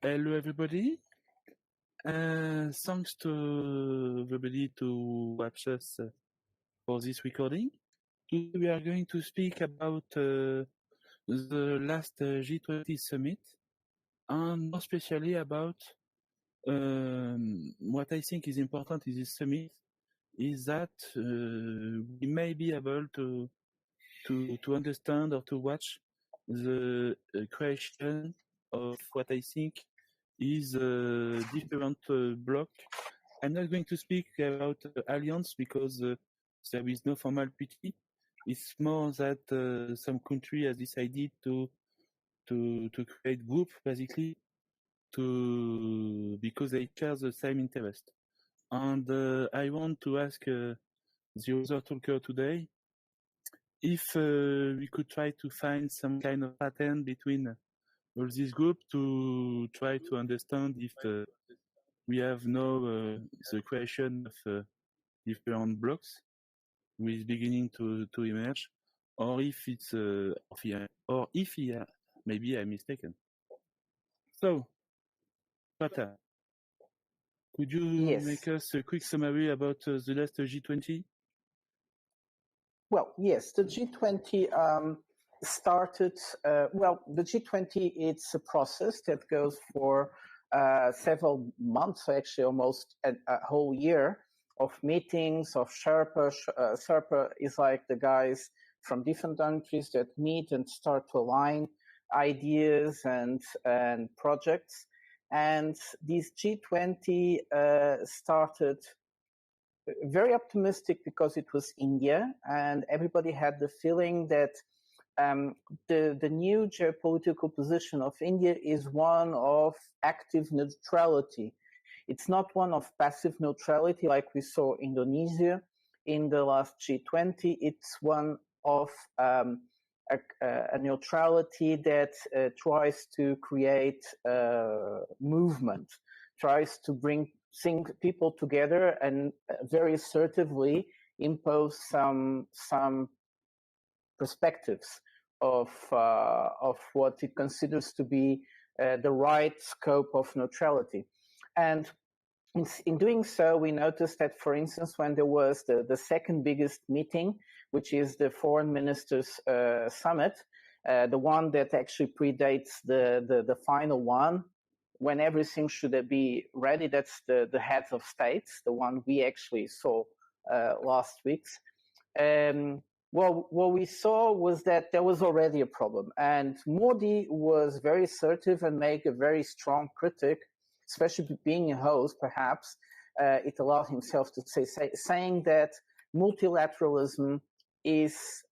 Hello, everybody. Thanks to everybody to watch us for this recording. Today we are going to speak about the last G20 Summit, and more especially about what I think is important in this summit is that we may be able to understand or to watch the creation of what I think is different bloc. I'm not going to speak about alliance because there is no formal treaty. It's more that some country has decided to create group basically because they share the same interest. And I want to ask the other talker today if we could try to find some kind of pattern between all this group to try to understand if we have now the creation of different blocks with beginning to emerge, or if it's maybe I'm mistaken. So, Prata, could you make us a quick summary about the last G20? Well, yes, the G20 started, the G20, it's a process that goes for several months, actually almost a whole year of meetings, of Sherpa. Sherpa is like the guys from different countries that meet and start to align ideas and projects. And this G20 started very optimistic because it was India, and everybody had the feeling that the new geopolitical position of India is one of active neutrality. It's not one of passive neutrality like we saw Indonesia in the last G20. It's one of a neutrality that tries to create movement, tries to bring people together and very assertively impose some perspectives of what it considers to be the right scope of neutrality. And in doing so, we noticed that, for instance, when there was the second biggest meeting, which is the Foreign Ministers Summit, the one that actually predates the final one, when everything should be ready, that's the heads of states, the one we actually saw last week. Well, what we saw was that there was already a problem, and Modi was very assertive and made a very strong critic, especially being a host, perhaps. It allowed himself to saying that multilateralism is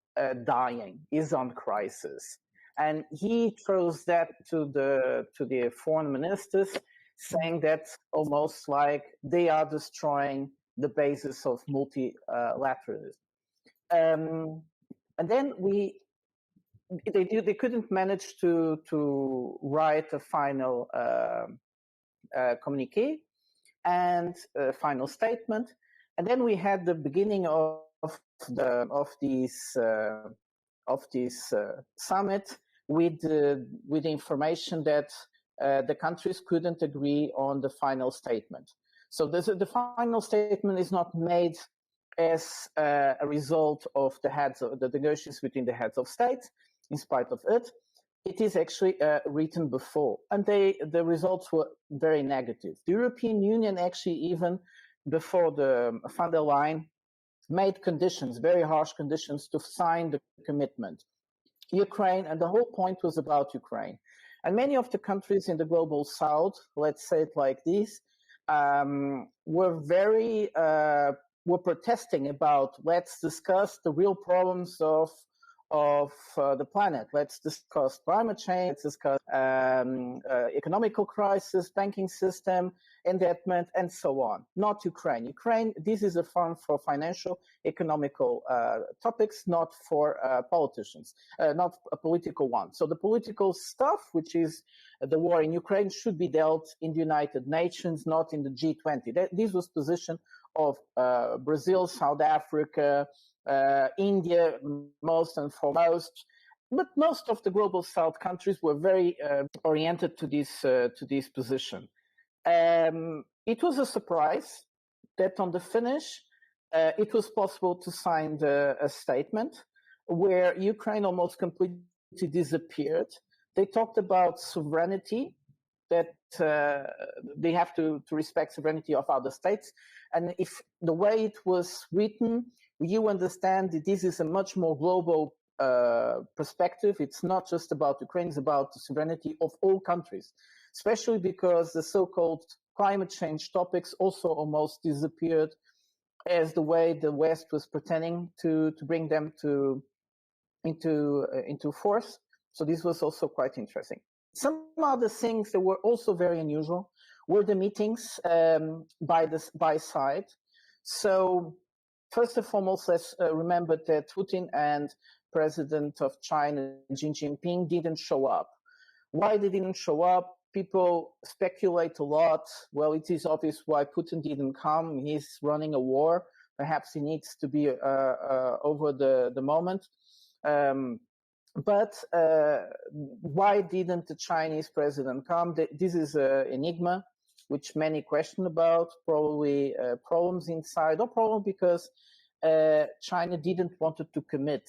dying, is on crisis. And he throws that to the foreign ministers, saying that almost like they are destroying the basis of multilateralism. And then they couldn't manage to write a final communique and a final statement. And then we had the beginning of this summit with the information that the countries couldn't agree on the final statement. So the final statement is not made as a result of the negotiations between the heads of state, in spite of it. It is actually written before, and the results were very negative. The European Union actually, even before the von der Leyen, made conditions, very harsh conditions, to sign the commitment. Ukraine, and the whole point was about Ukraine. And many of the countries in the global south, let's say it like this, were protesting about, let's discuss the real problems of the planet. Let's discuss climate change, let's discuss economical crisis, banking system, indebtedness, and so on. Not Ukraine. Ukraine, this is a forum for financial, economical topics, not for politicians, not a political one. So the political stuff, which is the war in Ukraine, should be dealt in the United Nations, not in the G20. This was position of Brazil, South Africa, India, most and foremost, but most of the global South countries were very oriented to this position. It was a surprise that on the finish, it was possible to sign a statement where Ukraine almost completely disappeared. They talked about sovereignty, that they have to respect sovereignty of other states. And if the way it was written, you understand that this is a much more global perspective. It's not just about Ukraine, it's about the sovereignty of all countries, especially because the so-called climate change topics also almost disappeared as the way the West was pretending to bring them into force. So this was also quite interesting. Some other things that were also very unusual were the meetings by side. So first and foremost, let's remember that Putin and President of China, Xi Jinping, didn't show up. Why they didn't show up? People speculate a lot. Well, it is obvious why Putin didn't come. He's running a war. Perhaps he needs to be over the moment. But why didn't the Chinese president come? This is an enigma, which many question about, probably problems inside, or probably because China didn't want to commit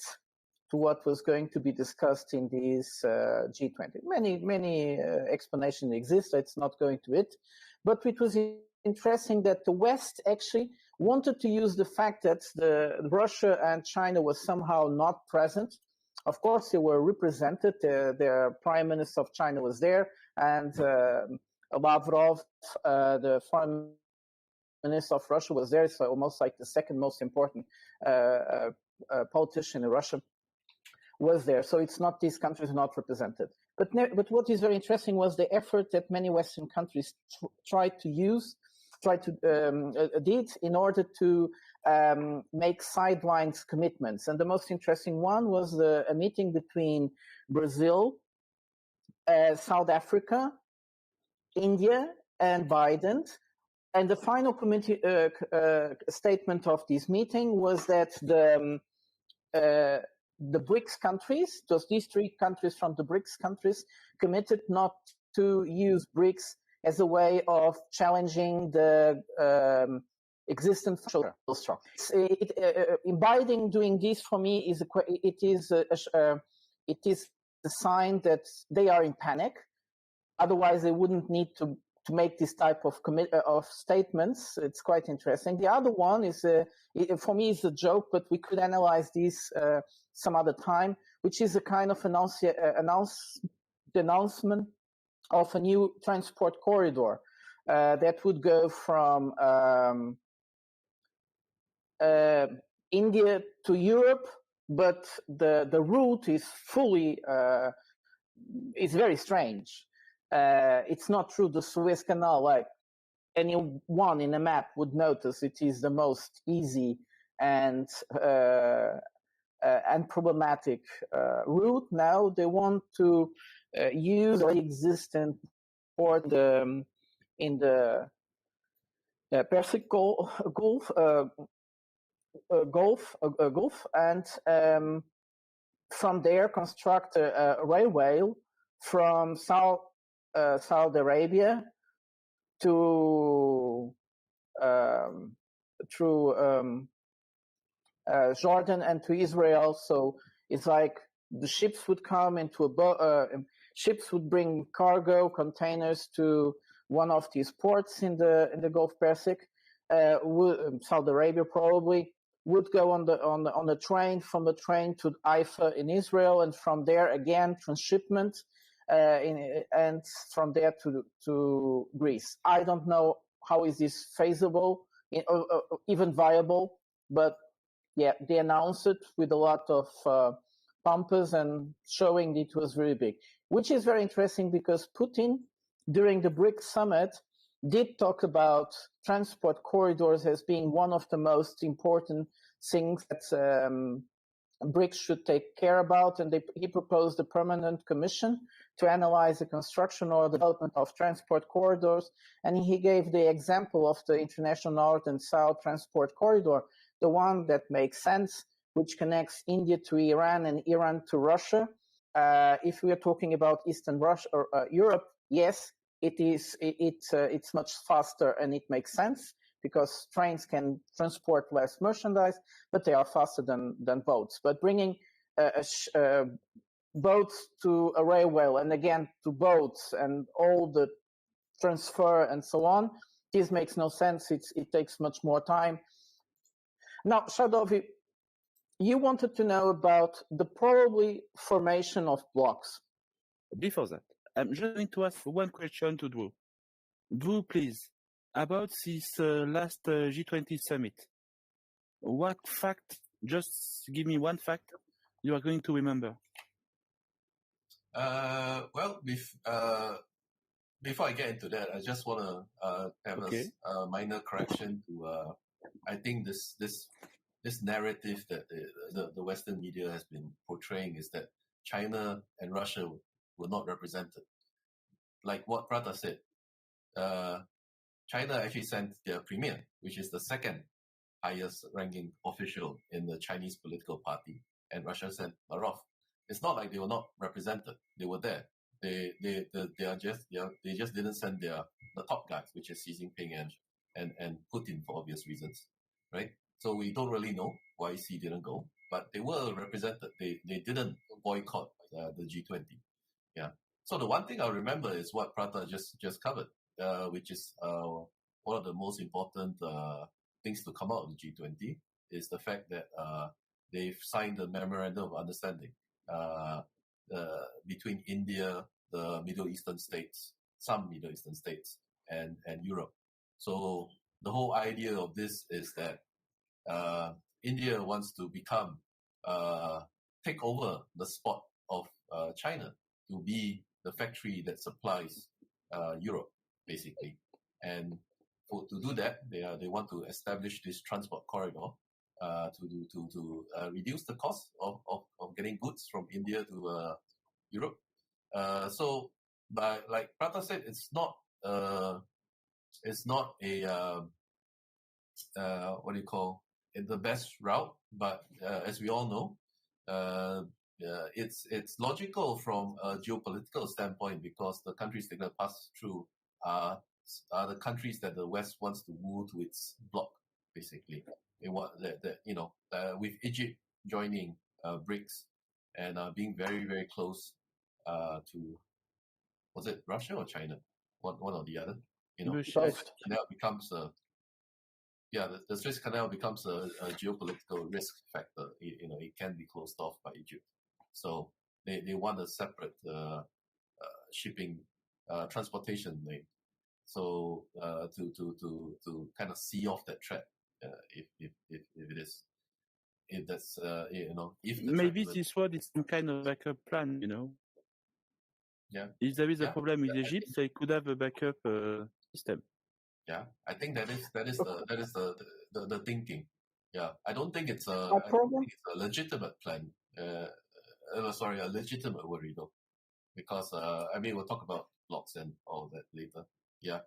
to what was going to be discussed in this G20. Many explanations exist. Let's not go into it. But it was interesting that the West actually wanted to use the fact that Russia and China was somehow not present. Of course, they were represented. The Prime Minister of China was there, and Lavrov, the Foreign Minister of Russia, was there. So almost like the second most important politician in Russia was there. So it's not, these countries are not represented. But what is very interesting was the effort that many Western countries did in order to make sidelines commitments. And the most interesting one was a meeting between Brazil, South Africa, India, and Biden. And the final committee statement of this meeting was that the BRICS countries, just these three countries from the BRICS countries, committed not to use BRICS as a way of challenging the existing structure. Biden doing this for me is it is a sign that they are in panic. Otherwise, they wouldn't need to make this type of statements. It's quite interesting. The other one is, for me, is a joke, but we could analyze this some other time, which is a kind of announcement of a new transport corridor that would go from India to Europe, but the route is is very strange. It's not through the Suez Canal, like anyone in a map would notice. It is the most easy and problematic route. Now they want to use the existing port in the Persian Gulf, and from there construct a railway from Saudi Arabia to through Jordan and to Israel. So it's like the ships would come into ships would bring cargo containers to one of these ports in the Gulf Persic. Saudi Arabia probably would go on the train, from the train to Haifa in Israel, and from there again transshipment. And from there to Greece. I don't know how is this feasible, even viable, but yeah, they announced it with a lot of pompous and showing it was very big, which is very interesting because Putin, during the BRICS summit, did talk about transport corridors as being one of the most important things that BRICS should take care about, and he proposed a permanent commission to analyze the construction or development of transport corridors. And he gave the example of the International North and South Transport Corridor, the one that makes sense, which connects India to Iran and Iran to Russia. If we are talking about Eastern Russia or Europe, yes, it's much faster and it makes sense because trains can transport less merchandise, but they are faster than boats. But bringing boats to a railway and again to boats and all the transfer and so on, this makes no sense. It takes much more time. Now, Shadowi, you wanted to know about the probably formation of blocs. Before that, I'm just going to ask one question to Drew. Drew, please, about this last G20 Summit. What fact, just give me one fact you are going to remember. Well, before I get into that, I just want to have a minor correction to, I think this narrative that the Western media has been portraying is that China and Russia were not represented. Like what Prata said, China actually sent their premier, which is the second highest ranking official in the Chinese political party, and Russia sent Lavrov. It's not like they were not represented; they were there. They just didn't send the top guys, which is Xi Jinping and Putin for obvious reasons, right? So we don't really know why Xi didn't go, but they were represented. They didn't boycott the G20. Yeah. So the one thing I remember is what Prata just covered, which is one of the most important things to come out of the G20 is the fact that they've signed the Memorandum of Understanding between India, the Middle Eastern states, some Middle Eastern states, and Europe. So the whole idea of this is that India wants to take over the spot of China to be the factory that supplies Europe, basically. And to do that, they want to establish this transport corridor to reduce the cost of getting goods from India to Europe. So, like Prata said, it's not a what do you call the best route, but as we all know, it's logical from a geopolitical standpoint because the countries they're going to pass through are the countries that the West wants to move to its bloc. Basically, they want that with Egypt joining BRICS and being very, very close to, was it Russia or China? One or the other. The Suez Canal becomes the Suez Canal becomes a geopolitical risk factor. It can be closed off by Egypt. So they want a separate shipping transportation lane. So to kind of see off that threat, if that's if maybe this one is some kind of backup plan, Yeah. If there is a problem with Egypt, they could have a backup system. Yeah, I think that is the thinking. Yeah, I don't think it's a legitimate plan. Sorry, a legitimate worry though, because we'll talk about blocks and all that later. Yeah.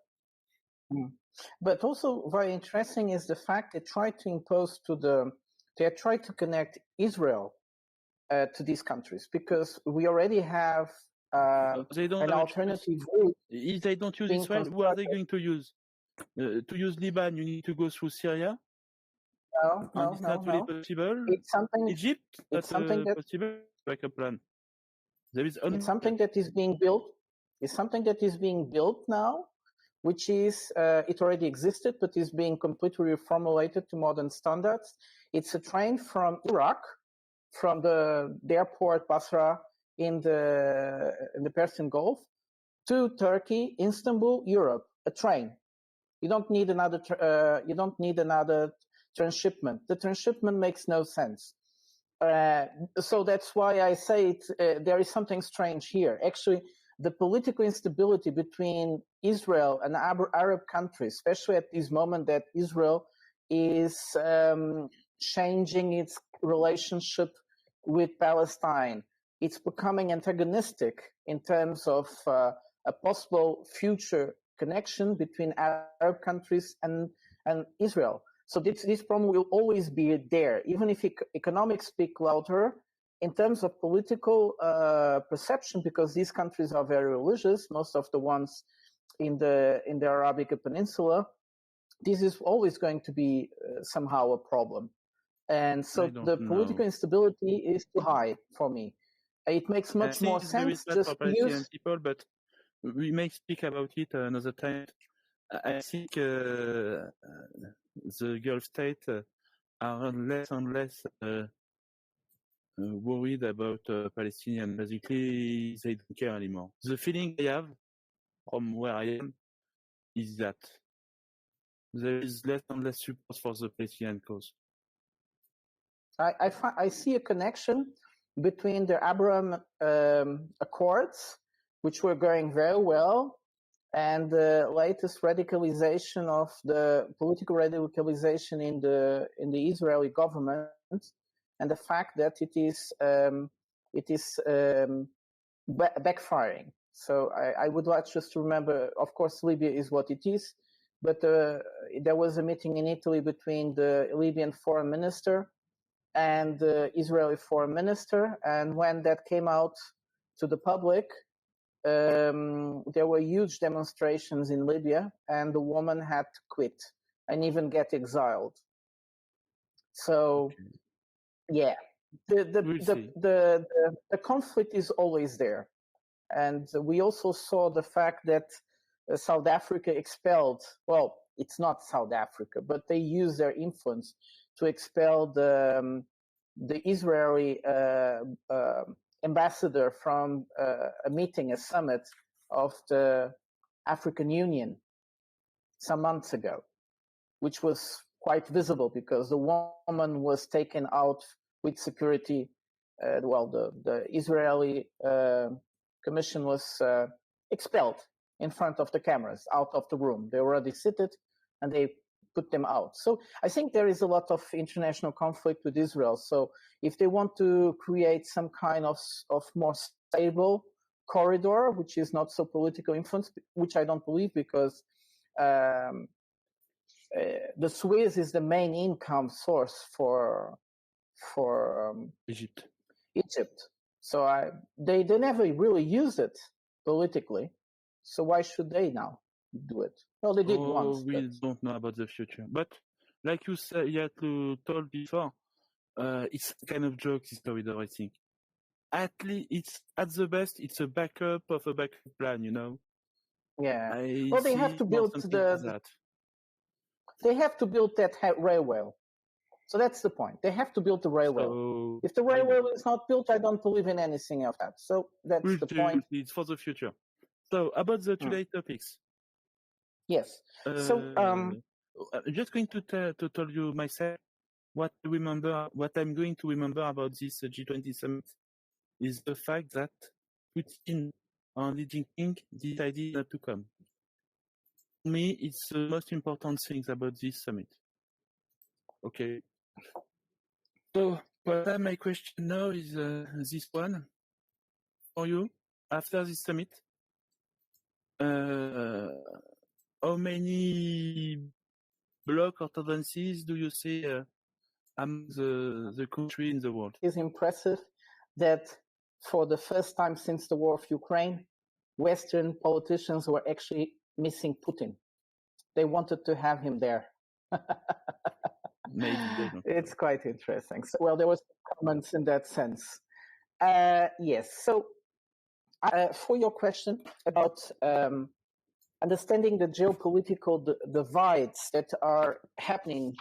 But also very interesting is the fact they tried to connect Israel to these countries because we already have an alternative route. If they don't use Israel, who are they going to use? To use Liban, you need to go through Syria. No. It's not really possible. It's something. Egypt, it's something that possible. Like a plan. There is. It's something that is being built. It's something that is being built now, which is it already existed, but is being completely reformulated to modern standards. It's a train from Iraq, from the airport Basra in the Persian Gulf, to Turkey, Istanbul, Europe. A train. You don't need another. Transshipment. The transshipment makes no sense. So that's why I say there is something strange here. Actually, the political instability between Israel and Arab countries, especially at this moment that Israel is changing its relationship with Palestine, it's becoming antagonistic in terms of a possible future connection between Arab countries and Israel. So this problem will always be there. Even if economics speak louder, in terms of political perception, because these countries are very religious, most of the ones in the Arabic Peninsula, this is always going to be somehow a problem. And so the political instability is too high for me. It makes much more sense just to use people, but we may speak about it another time. I think the Gulf states are less and less worried about Palestinians. Basically, they don't care anymore. The feeling I have from where I am is that there is less and less support for the Palestinian cause. I see a connection between the Abraham Accords, which were going very well, and the latest radicalization of the political radicalization in the Israeli government, and the fact that it is backfiring. So I would like just to remember, of course, Libya is what it is, but there was a meeting in Italy between the Libyan foreign minister and the Israeli foreign minister, and when that came out to the public, there were huge demonstrations in Libya, and the woman had to quit and even get exiled. So, yeah, the conflict is always there, and we also saw the fact that South Africa expelled. Well, it's not South Africa, but they used their influence to expel the Israeli ambassador from a meeting, a summit of the African Union some months ago, which was quite visible because the woman was taken out with security. The Israeli commission was expelled in front of the cameras, out of the room. They were already seated, and they put them out. So I think there is a lot of international conflict with Israel. So if they want to create some kind of more stable corridor, which is not so political influence, which I don't believe, because the Suez is the main income source for Egypt. So they never really use it politically. So why should they now do it? Well, they did once. We don't know about the future. But like you said, you told before, it's kind of joke, this corridor, I think. At least it's at the best, it's a backup of a backup plan, you know? Yeah. They have to build they have to build that railway. So that's the point. They have to build the railway. So, if the railway is not built, I don't believe in anything of that. So that's the point. It's for the future. So about the today's topics. Yes. So I'm just going to tell you myself what I'm going to remember about this G20 Summit is the fact that Putin and Xi Jinping decided not to come. For me, it's the most important thing about this summit. Okay. So, my question now is this one for you. After this summit, how many bloc or tendencies do you see among the country in the world? It's impressive that for the first time since the war of Ukraine, Western politicians were actually missing Putin. They wanted to have him there. Maybe they don't. It's quite interesting. So, well, there was comments in that sense. Yes. So, for your question about understanding the geopolitical divides that are happening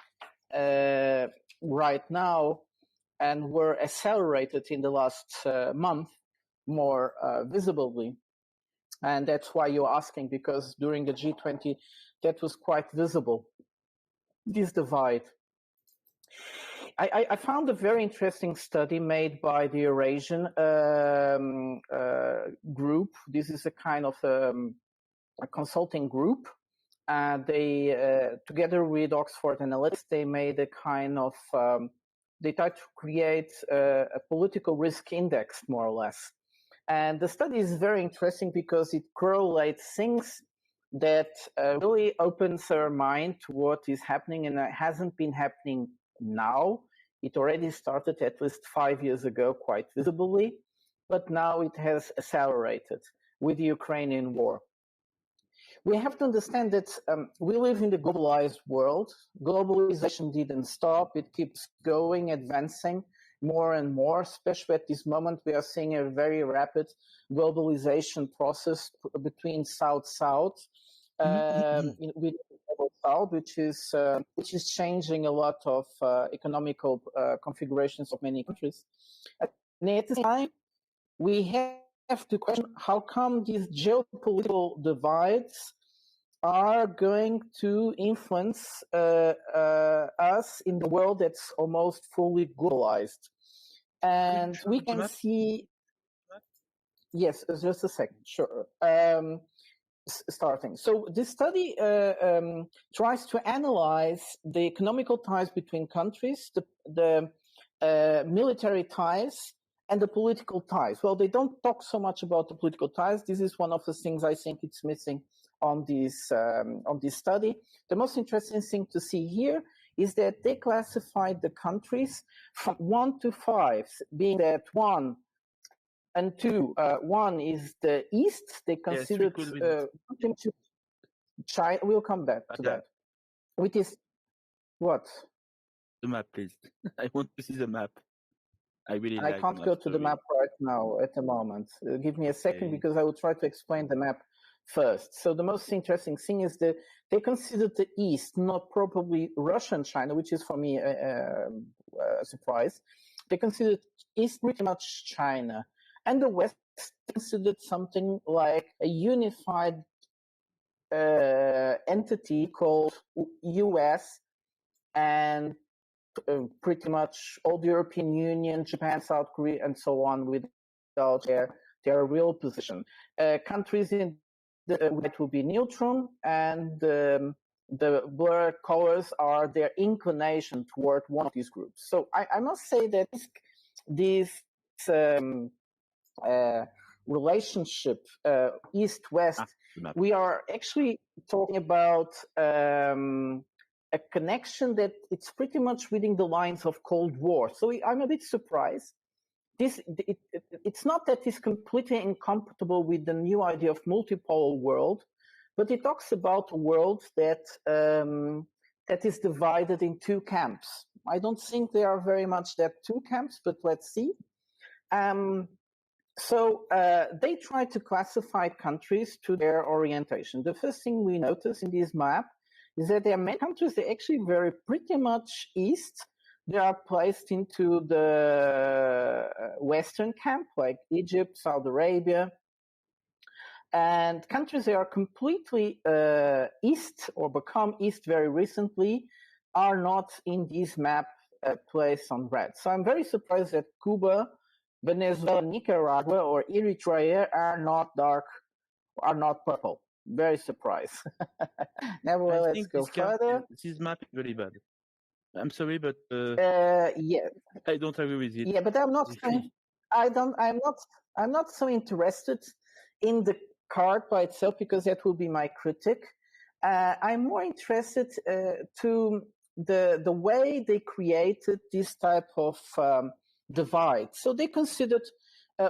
right now and were accelerated in the last month more visibly. And that's why you're asking, because during the G20, that was quite visible, this divide. I found a very interesting study made by the Eurasian group. This is a kind of a consulting group. They, together with Oxford Analytics, they made a kind of, they tried to create a political risk index, more or less. And the study is very interesting because it correlates things that really opens our mind to what is happening, and it hasn't been happening now. It already started at least 5 years ago quite visibly, but now it has accelerated with the Ukrainian war. We have to understand that we live in the globalized world. Globalization didn't stop. It keeps going, advancing more and more, especially at this moment. We are seeing a very rapid globalization process between South-South, with South, which is changing a lot of economical configurations of many countries. At the same time, we have to question how come these geopolitical divides are going to influence us in the world that's almost fully globalized. And we can see, yes, just a second, sure. Starting. So this study tries to analyze the economical ties between countries, the military ties, and the political ties. Well, they don't talk so much about the political ties. This is one of the things I think it's missing on this study. The most interesting thing to see here is that they classified the countries from 1 to 5, being that 1 and 2. 1 is the East. They considered China. We'll come back to that. Which is what? The map, please. I want to see the map. I can't go to the map right now at the moment. Give me a second because I will try to explain the map first. So the most interesting thing is that they considered the East, not probably Russia and China, which is for me a surprise. They considered East pretty much China. And the West considered something like a unified entity called US and pretty much all the European Union, Japan, South Korea, and so on without their real position. Countries in the white will be neutral, and the blurred colors are their inclination toward one of these groups. So I must say that this relationship, East-West, we are actually talking about a connection that it's pretty much within the lines of Cold War. So I'm a bit surprised. It's not that it's completely incompatible with the new idea of multipolar world, but it talks about a world that is divided in two camps. I don't think they are very much that two camps, but let's see. So they try to classify countries to their orientation. The first thing we notice in this map is that there are many countries that actually very pretty much east. They are placed into the Western camp, like Egypt, Saudi Arabia. And countries that are completely east or become east very recently are not in this map placed on red. So I'm very surprised that Cuba, Venezuela, Nicaragua, or Eritrea are not purple. Very surprised. Nevertheless, let's go further. This map is very bad. I'm sorry, but yeah, I don't agree with it. Yeah, but I'm not so interested in the card by itself because that will be my critic. I'm more interested to the way they created this type of divide. So they considered,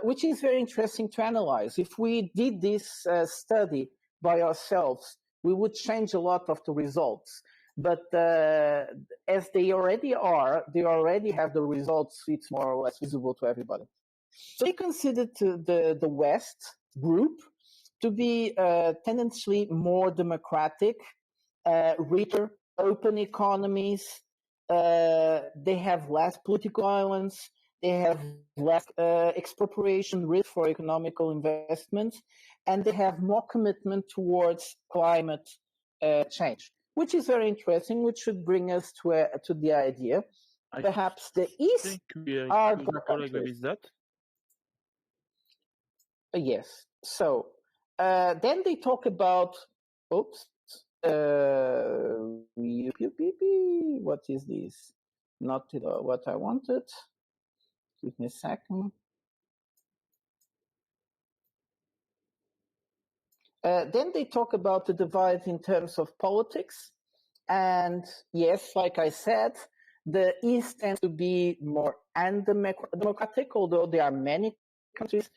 which is very interesting to analyze. If we did this study by ourselves, we would change a lot of the results. But as they already have the results, it's more or less visible to everybody. So they considered the West group to be tendency more democratic, richer, open economies. They have less political violence. They have less expropriation risk for economical investments, and they have more commitment towards climate change, which is very interesting, which should bring us to the idea. Perhaps the East are the countries. That? Yes. So then they talk about, what is this? Not what I wanted. Give me a second. Then they talk about the divide in terms of politics. And yes, like I said, the East tends to be more undemocratic, although there are many countries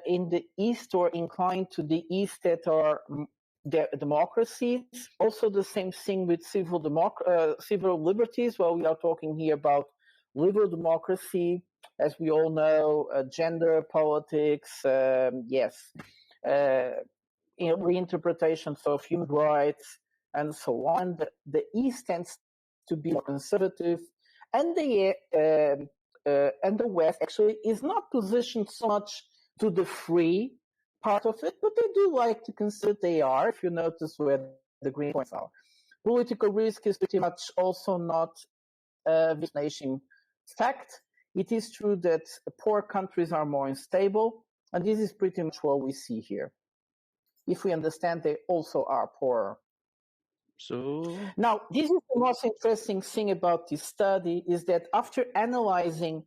in the East or inclined to the East that are democracies. Also the same thing with civil liberties. Well, we are talking here about liberal democracy, as we all know, gender politics, reinterpretations of human rights, and so on. The East tends to be more conservative, and the West actually is not positioned so much to the free part of it, but they do like to consider they are, if you notice where the green points are. Political risk is pretty much also not this nation fact. It is true that poor countries are more unstable, and this is pretty much what we see here. If we understand they also are poorer. So now, this is the most interesting thing about this study, is that after analyzing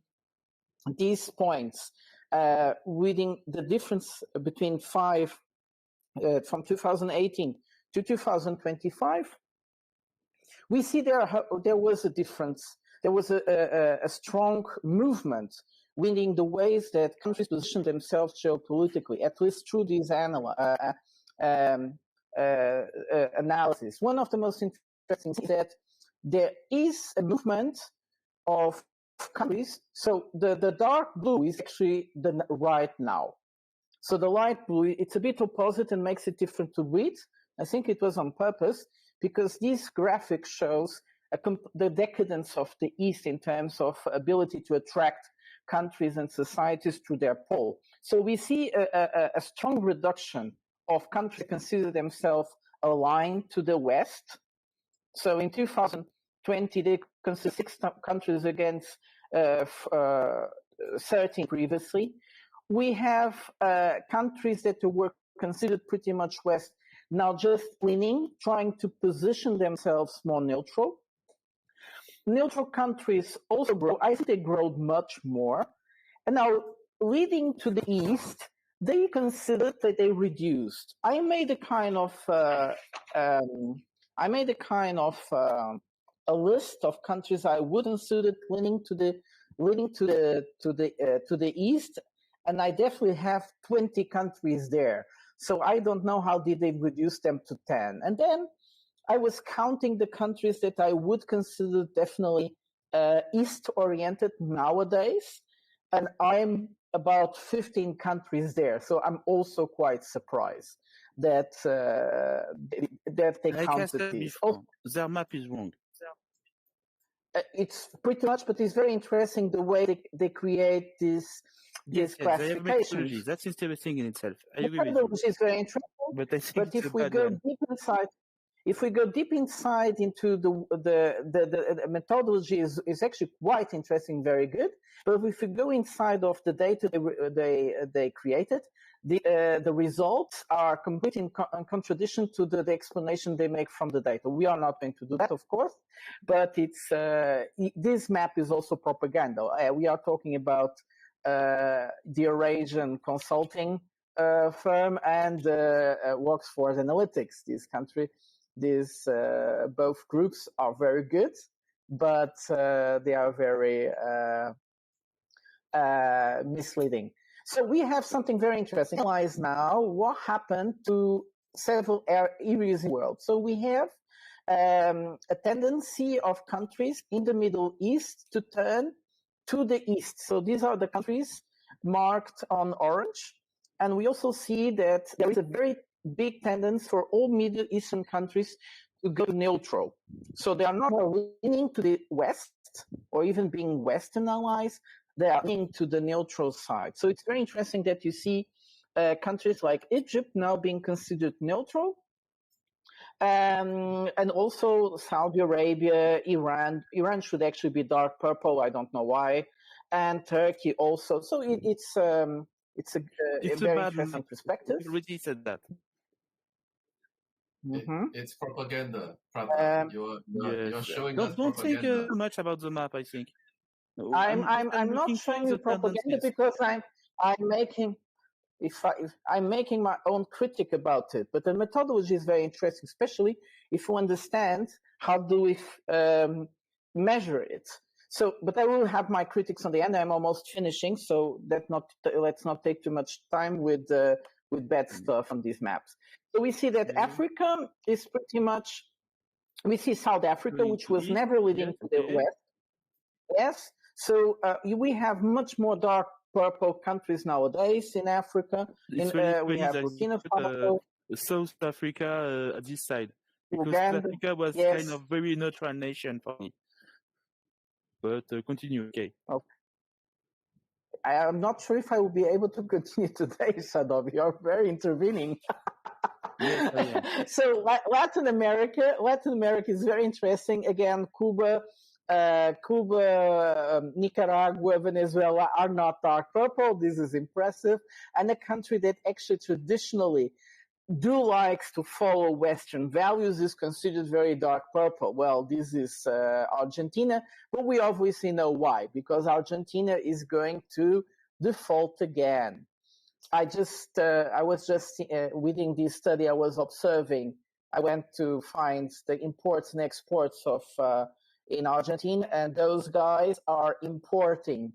these points, reading the difference between from 2018 to 2025, we see there was a difference. There was a strong movement within the ways that countries position themselves geopolitically, at least through these analysis. One of the most interesting things is that there is a movement of countries. So the dark blue is actually the right now. So the light blue, it's a bit opposite and makes it different to read. I think it was on purpose, because this graphic shows the decadence of the East in terms of ability to attract countries and societies to their pole. So we see a strong reduction of countries consider themselves aligned to the West. So in 2020, they consider 6 countries against 13 previously. We have countries that were considered pretty much West, now just leaning, trying to position themselves more neutral. Neutral countries also grow. I think they grow much more. And now, leading to the East, they considered that they reduced. I made a kind of a list of countries I would consider leaning to the East, and I definitely have 20 countries there. So I don't know how did they reduce them to 10. And then I was counting the countries that I would consider definitely East-oriented nowadays, and I'm about 15 countries there. So I'm also quite surprised that they counted this. Their map is wrong. It's pretty much, but it's very interesting the way they create this classification. That's interesting in itself. I agree with you. Is very interesting. But I think but if we go deep inside into the methodology is actually quite interesting, very good. But if we go inside of the data they created, the results are complete in contradiction to the explanation they make from the data. We are not going to do that, of course, but it's this map is also propaganda. We are talking about the Eurasian consulting firm and works for Analytics. These both groups are very good, but they are very misleading. So we have something very interesting. Analyze now what happened to several areas in the world. So we have a tendency of countries in the Middle East to turn to the East. So these are the countries marked on orange. And we also see that there is a very big tendency for all Middle Eastern countries to go neutral. So they are not leaning to the West or even being Western allies. They are leaning to the neutral side. So it's very interesting that you see countries like Egypt now being considered neutral. And also Saudi Arabia, Iran. Iran should actually be dark purple. I don't know why. And Turkey also. So it's a very interesting perspective. You already said that. It's propaganda, Prata. You're showing us don't propaganda. think too much about the map, I think. I'm not showing you propaganda because I'm making my own critique about it. But the methodology is very interesting, especially if you understand how do we measure it. So, but I will have my critics on the end. I'm almost finishing, so let's not take too much time with bad stuff on these maps. So we see that Africa is pretty much. We see South Africa, which was never leading to the West. Yes. So we have much more dark purple countries nowadays in Africa. We have Burkina Faso, South Africa at this side. Because Uganda, South Africa was kind of very neutral nation for me. But continue, okay. I am not sure if I will be able to continue today, Shadowi. You're very intervening. Yes, I am. So Latin America is very interesting. Again, Cuba, Nicaragua, Venezuela are not dark purple. This is impressive. And a country that actually traditionally likes to follow Western values is considered very dark purple. Well, this is Argentina, but we obviously know why, because Argentina is going to default again. I was just reading this study. I was observing. I went to find the imports and exports of in Argentina, and those guys are importing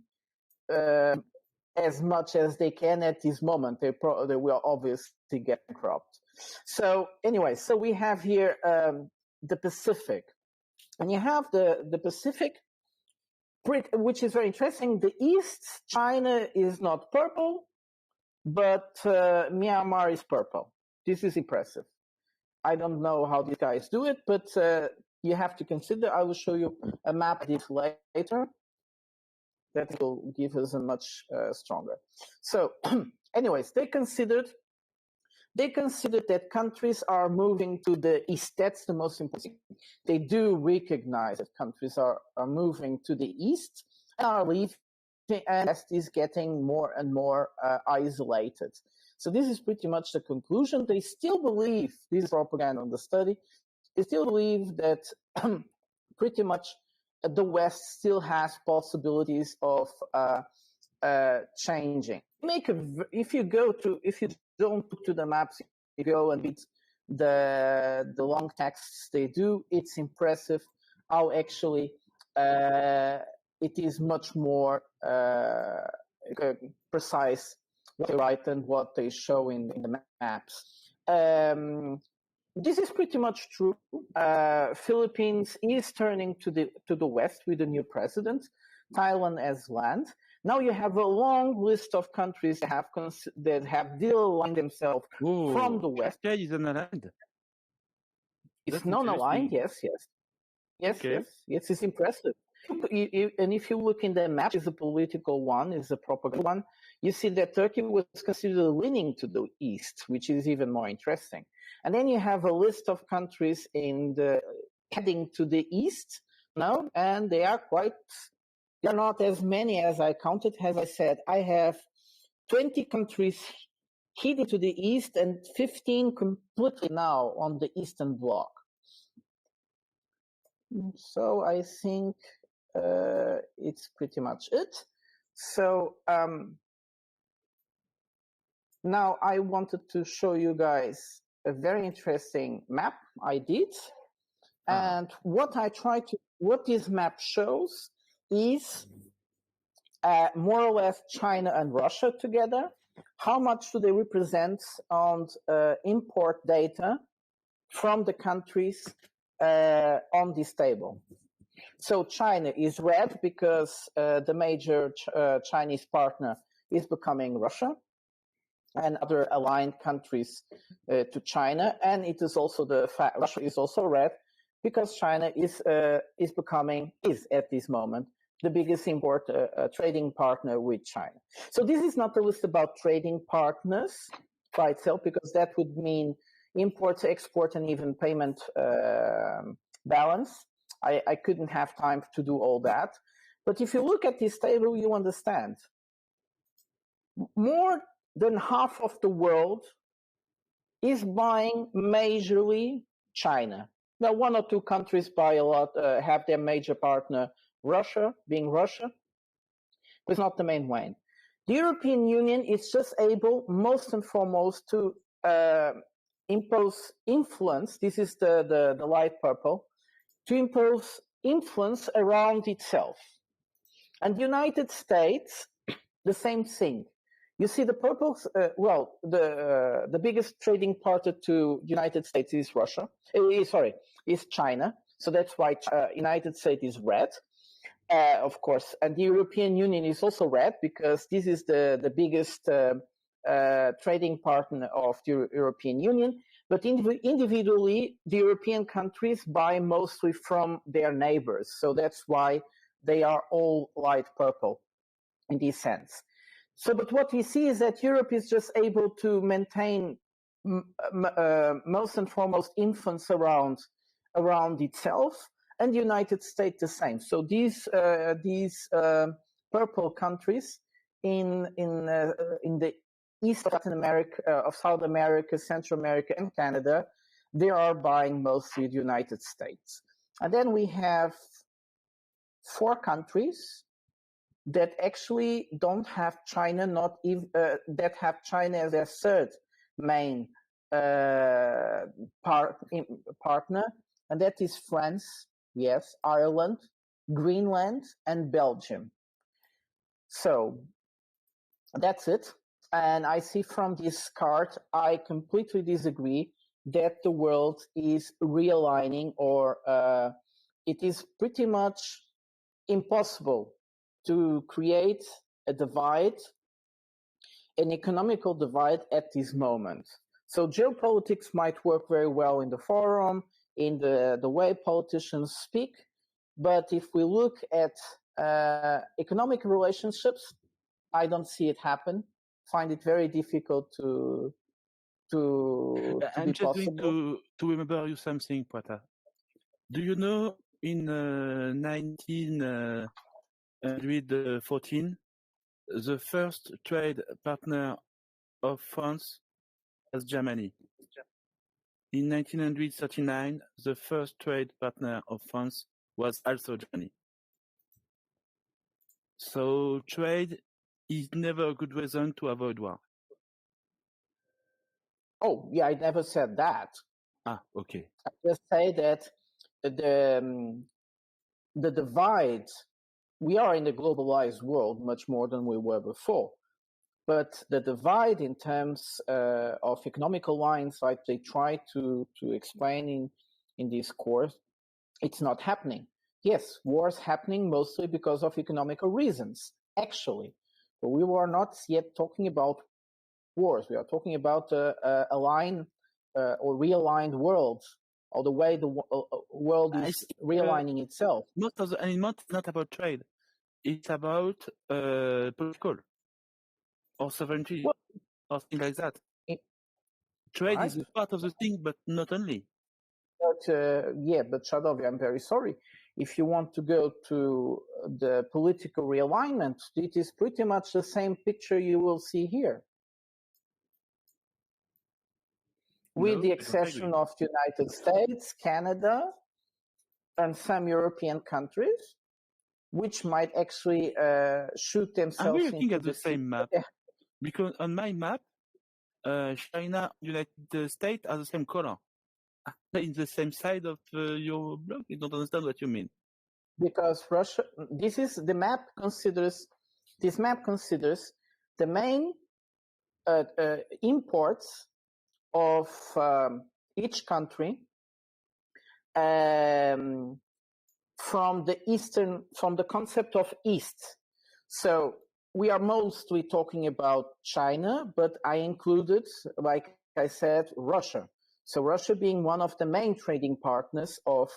as much as they can at this moment. They will obviously get bankrupt. So anyway, so we have here the Pacific, and you have the Pacific, which is very interesting. The East, China is not purple, but Myanmar is purple. This is impressive. I don't know how these guys do it, but you have to consider. I will show you a map of this later. That will give us a much stronger. So, anyways, they considered that countries are moving to the east. That's the most important thing. They do recognize that countries are moving to the east and are leaving, and West is getting more and more isolated. So this is pretty much the conclusion. They still believe, this is propaganda on the study, they still believe that pretty much the West still has possibilities of changing. If you don't look to the maps, you go and read the long texts they do, it's impressive how actually it is much more precise what they write and what they show in the maps. This is pretty much true. Philippines is turning to the west with a new president. Thailand has land. Now you have a long list of countries that have de-aligned themselves from the west. Turkey is an aligned. It's non-aligned. Yes. Okay. Yes. It's impressive. And if you look in the map, is a political one, is a propaganda one. You see that Turkey was considered leaning to the east, which is even more interesting. And then you have a list of countries heading to the east now, and they're not as many as I counted. As I said, I have 20 countries heading to the east and 15 completely now on the Eastern Bloc. So I think it's pretty much it. So now I wanted to show you guys a very interesting map I did. And what this map shows is more or less China and Russia together. How much do they represent on import data from the countries on this table? So China is red because the major Chinese partner is becoming Russia and other aligned countries to China. And it is also Russia is also red because China is at this moment the biggest trading partner with China. So this is not a list about trading partners by itself, because that would mean import, export, and even payment balance. I couldn't have time to do all that. But if you look at this table, you understand. More than half of the world is buying majorly China. Now, one or two countries buy a lot, have their major partner Russia, but it's not the main way. The European Union is just able, most and foremost, to impose influence. This is the light purple, to impose influence around itself. And the United States, the same thing. You see, the purple, the biggest trading partner to the United States is is China. So that's why United States is red, of course. And the European Union is also red because this is the biggest trading partner of the European Union. But individually, the European countries buy mostly from their neighbors. So that's why they are all light purple in this sense. So, but what we see is that Europe is just able to maintain most and foremost influence around itself, and the United States the same. So these purple countries in the East of Latin America, of South America, Central America, and Canada, they are buying mostly the United States. And then we have 4 countries that actually don't have China, that have China as their third main partner, and that is France, yes, Ireland, Greenland, and Belgium. So that's it. And I see from this card, I completely disagree that the world is realigning, or it is pretty much impossible to create a divide, an economical divide at this moment. So geopolitics might work very well in the forum, in the way politicians speak, but if we look at economic relationships, I don't see it happen. Find it very difficult to I'm be just possible. going to remember you something, Prata. Do you know in 1914, the first trade partner of France was Germany. In 1939, the first trade partner of France was also Germany. So trade is never a good reason to avoid war. Oh, yeah, I never said that. Ah, okay. I just say that the divide, we are in a globalized world much more than we were before. But the divide in terms of economical lines, like they try to explain in this course, it's not happening. Yes, wars happening mostly because of economical reasons, actually. But we were not yet talking about wars. We are talking about a line or realigned world, or the way the world is realigning itself. Most of the argument is not about trade. It's about political or sovereignty or things like that. Trade is a part of the thing, but not only. But but Shadowi, I'm very sorry. If you want to go to the political realignment, it is pretty much the same picture you will see here. With the exception of the United States, Canada, and some European countries, which might actually shoot themselves. Are we looking at the same map? Because on my map, China, United States are the same color. In the same side of your block? I don't understand what you mean. Because Russia, this map considers the main imports of each country from the concept of East. So we are mostly talking about China, but I included, like I said, Russia. So Russia being one of the main trading partners of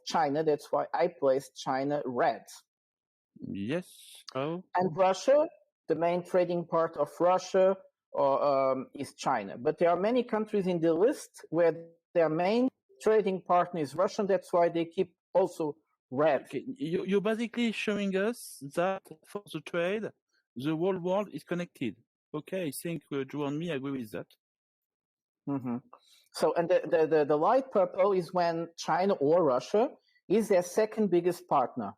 China, that's why I placed China red. Yes. Oh. And Russia, the main trading part of Russia is China. But there are many countries in the list where their main trading partner is Russian. That's why they keep also red. Okay. You're basically showing us that for the trade, the whole world is connected. Okay, I think Drew and me agree with that. Mm-hmm. So, and the light purple is when China or Russia is their second biggest partner,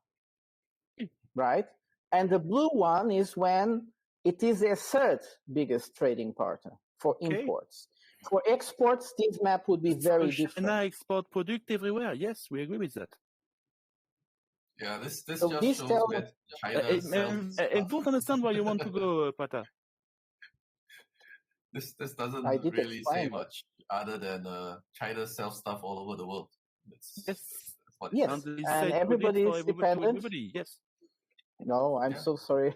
right? And the blue one is when it is their third biggest trading partner for imports. For exports, this map would be very different. China export product everywhere. Yes, we agree with that. Yeah, this So just this shows tells where China sells I stuff. don't understand where you want to go, Prata. This doesn't I did really say explain it. much other than China sells stuff all over the world. Yes. That's what it Yes, says. And and it's everybody for is everybody, to dependent. everybody. Yes. No, I'm Yeah. so sorry.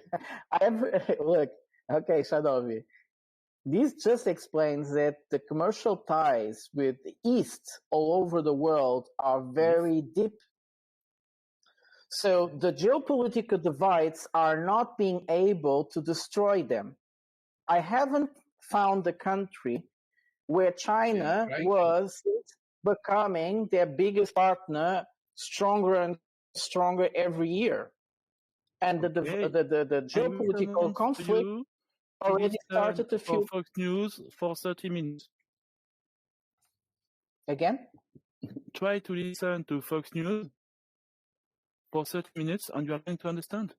Look, okay, Shadowi. This just explains that the commercial ties with the East all over the world are very deep. So the geopolitical divides are not being able to destroy them. I haven't found a country where China was becoming their biggest partner, stronger and stronger every year. And the geopolitical conflict already started a few. For Fox News for 30 minutes. Again? Try to listen to Fox News for 30 minutes and you are going to understand.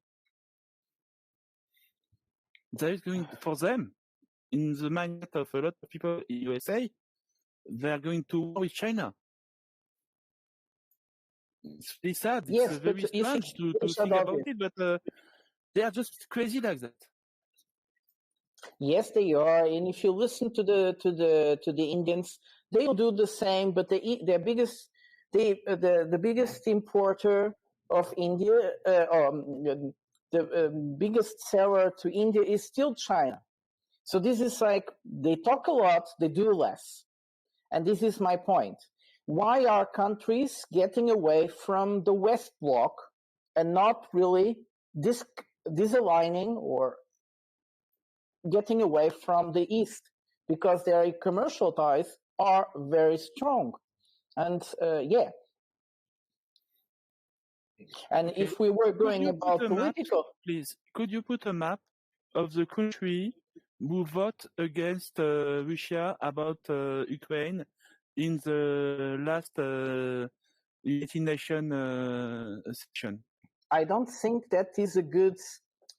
There is going, for them, in the mindset of a lot of people in USA, they are going to war with China. It's really sad. Yes, it's very strange to think about it, but they are just crazy like that. Yes, they are. And if you listen to the Indians, they will do the same. But the biggest importer of India, the biggest seller to India is still China. So this is like they talk a lot, they do less, and this is my point. Why are countries getting away from the West Bloc and not really disaligning or getting away from the East? Because their commercial ties are very strong. And yeah. And Okay. if we were going about political... Please, could you put a map of the country who vote against Russia about Ukraine in the last United Nations session? I don't think that is a good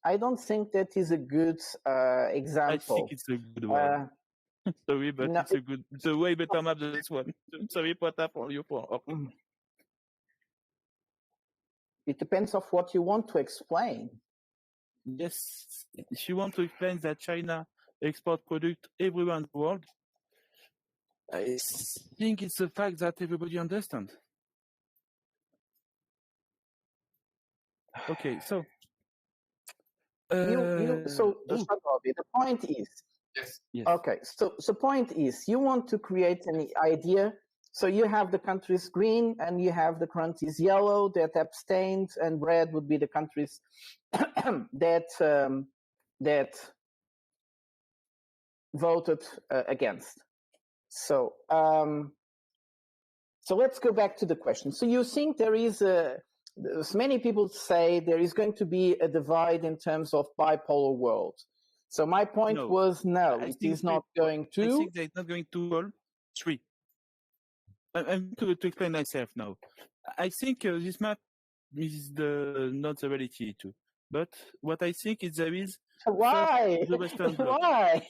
example. I think it's a good one. Sorry, but no, it's a way better map than this one. Sorry, Prata, for you. It depends on what you want to explain. Yes, if you want to explain that China export product everywhere in the world, I think it's a fact that everybody understands. Okay, so the point is, yes. Okay, so the point is, you want to create an idea. So you have the countries green and you have the countries yellow that abstained, and red would be the countries that voted against. So so let's go back to the question. So you think there is as many people say there is going to be a divide in terms of bipolar world. So my point was, no, it is not going to. I think they're not going to all three. I'm to explain myself now. I think this map is not the reality too. But what I think is there is why the Western Bloc. Why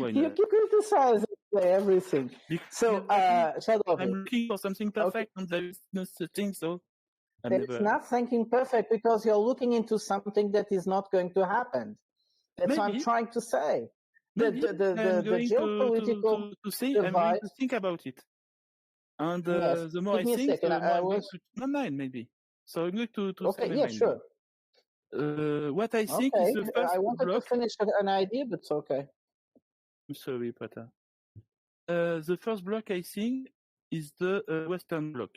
you keep criticizing everything. So I'm looking for something perfect, and there is no such thing. So there's not something perfect because you're looking into something that is not going to happen. That's what I'm trying to say. The geopolitical to see. divide. I'm going to think about it, and the more I think, the more I'm going to my mind maybe. So I'm going to okay, yeah, sure. What I think is the first I wanted block. to finish an idea, but it's okay. I'm sorry, Prata. The first block I think is the Western Bloc,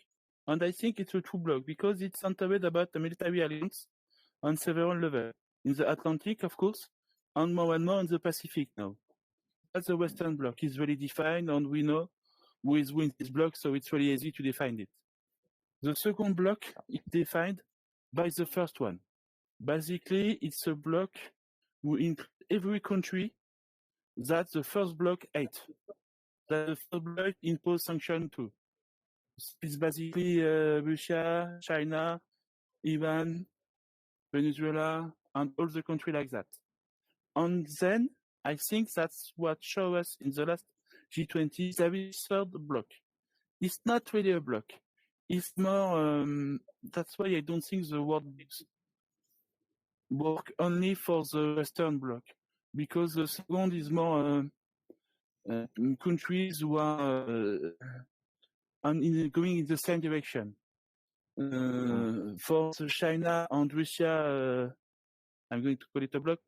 and I think it's a true bloc because it's centered about the military alliance on several levels in the Atlantic, of course, and more in the Pacific now. That's the Western Bloc. It's really defined, and we know who is winning this bloc, so it's really easy to define it. The second bloc is defined by the first one. Basically, it's a bloc who includes every country that the first bloc hates. That the first bloc impose sanctions to. It's basically Russia, China, Iran, Venezuela, and all the countries like that. And then I think that's what showed us in the last G20. There is third bloc. It's not really a bloc. is more. That's why I don't think the world BRICS work only for the Western Bloc, because the second is more countries who are going in the same direction. For China and Russia, I'm going to call it a bloc,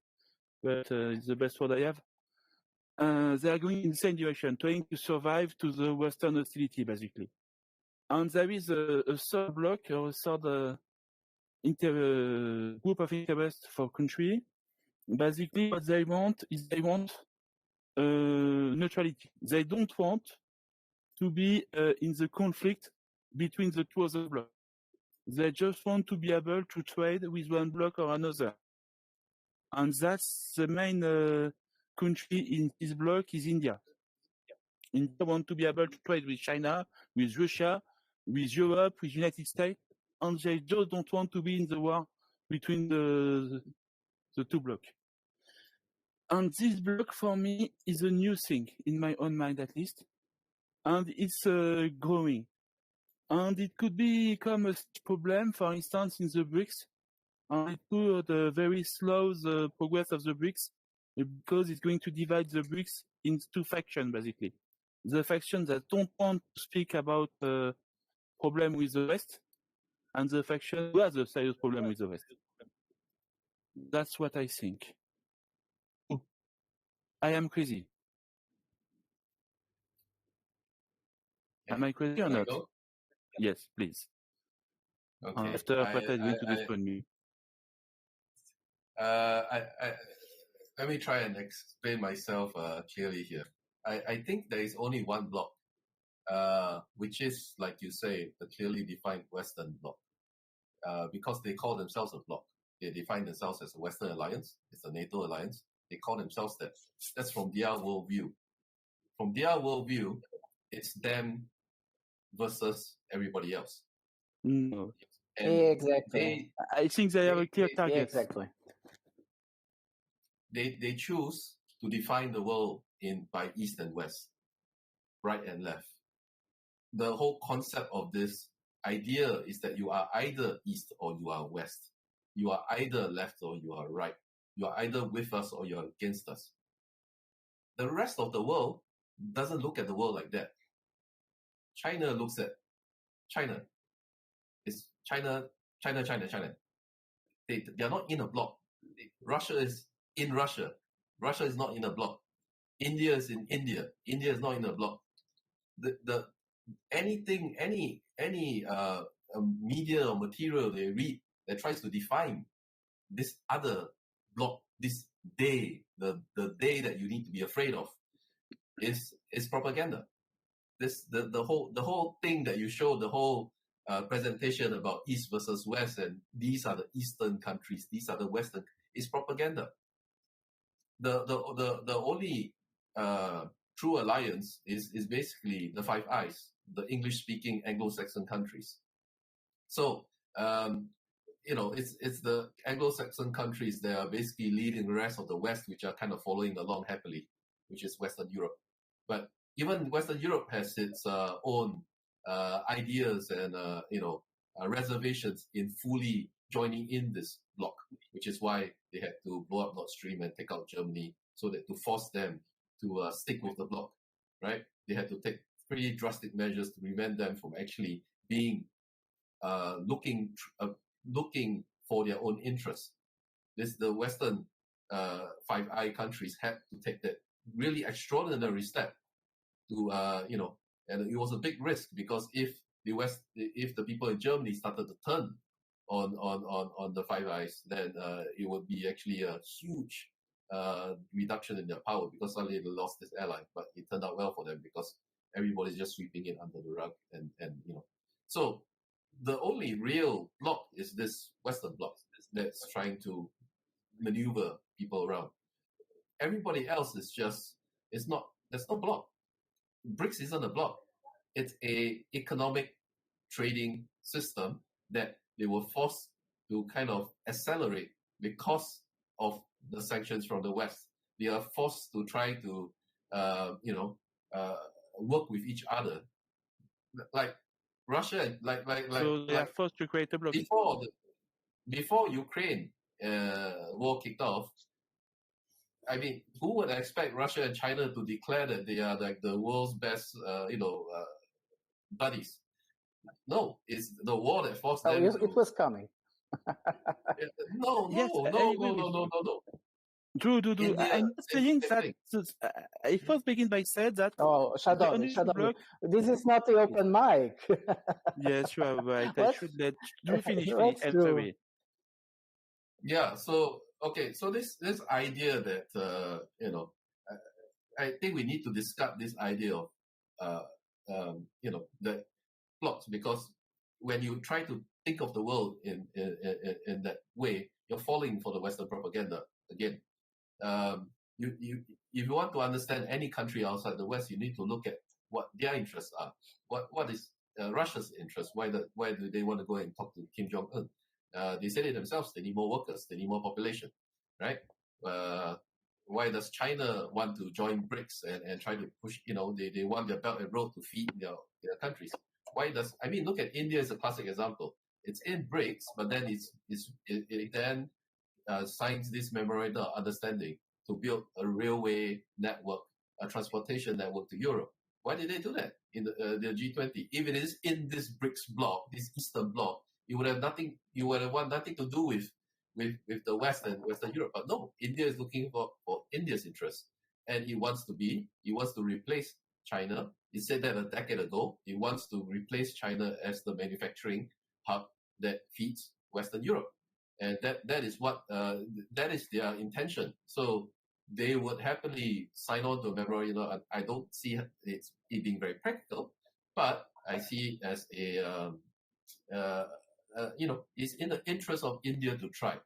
but it's the best word I have. They are going in the same direction, trying to survive to the Western hostility, basically. And there is a third bloc or a third group of interest for country. Basically, what they want is neutrality. They don't want to be in the conflict between the two other blocs. They just want to be able to trade with one bloc or another. And that's the main country in this bloc is India. India want to be able to trade with China, with Russia, with Europe, with United States, and they just don't want to be in the war between the two blocs. And this bloc for me is a new thing in my own mind, at least, and it's growing. And it could become a problem, for instance, in the BRICS. And it could very slow the progress of the BRICS because it's going to divide the BRICS into two factions, basically. The faction that don't want to speak about problem with the West, and the faction who has a serious problem with the West. That's what I think. I am crazy. Am I crazy or not? Go? Yes, please. Okay. After Prata is going to destroy me. Let me try and explain myself clearly here. I think there is only one bloc, which is, like you say, the clearly defined Western bloc. Because they call themselves a bloc. They define themselves as a Western alliance. It's a NATO alliance. They call themselves that. That's from their worldview. From their worldview, it's them versus everybody else. No. And exactly. I think they have a clear target. Yeah, exactly. They choose to define the world by East and West, right and left. The whole concept of this idea is that you are either East or you are West. You are either left or you are right. You are either with us or you are against us. The rest of the world doesn't look at the world like that. China looks at China. It's China. They are not in a bloc. Russia is in Russia. Russia is not in a bloc. India is in India. India is not in a bloc. Anything, any media or material they read that tries to define this other bloc, this day, the day that you need to be afraid of, is propaganda. The whole thing that you show, the whole presentation about East versus West, and these are the Eastern countries, these are the Western, is propaganda. The only true alliance is basically the Five Eyes, the English-speaking Anglo-Saxon countries. So it's the Anglo-Saxon countries that are basically leading the rest of the West, which are kind of following along happily, which is Western Europe. But even Western Europe has its own ideas and reservations in fully joining in this bloc, which is why they had to blow up Nord Stream and take out Germany, so that to force them to stick with the bloc, right? They had to take pretty drastic measures to prevent them from actually being looking for their own interests. The Western Five Eye countries had to take that really extraordinary step to and it was a big risk, because if the people in Germany started to turn on the Five Eyes, then it would be actually a huge reduction in their power, because suddenly they lost this ally. But it turned out well for them, because everybody's just sweeping it under the rug, and so the only real bloc is this Western bloc that's trying to maneuver people around. Everybody else is just, there's no bloc. BRICS isn't a bloc. It's a economic trading system that they were forced to kind of accelerate because of the sanctions from the West. They are forced to try to, work with each other. Like, Russia, so they are forced to create a bloc. Before Ukraine war kicked off, I mean, who would expect Russia and China to declare that they are like the world's best, buddies? No, it's the war that forced them. It was coming. No. Drew, I'm saying that I first begin by saying that. Oh, Shadowi. This is not the open mic. Yes, you are right. I should let Drew finish. I'm sorry. Yeah. So okay. So this idea that I think we need to discuss this idea of the blocs, because when you try to think of the world in that way, you're falling for the Western propaganda again. If you want to understand any country outside the West, you need to look at what their interests are. What is Russia's interest? Why do they want to go and talk to Kim Jong-un? They said it themselves. They need more workers. They need more population, right? Why does China want to join BRICS and try to push? They want their Belt and Road to feed their countries. Look at India as a classic example. It's in BRICS, but then it then signs this memorandum of understanding to build a railway network, a transportation network to Europe. Why did they do that in the G20? If it is in this BRICS bloc, this Eastern bloc, you would have want nothing to do with the West and Western Europe. But no, India is looking for India's interests, and it wants to replace China. It said that a decade ago. It wants to replace China as the manufacturing hub that feeds Western Europe. And that is what that is their intention. So they would happily sign on to a memorandum. I don't see it being very practical, but I see it as it's in the interest of India to try,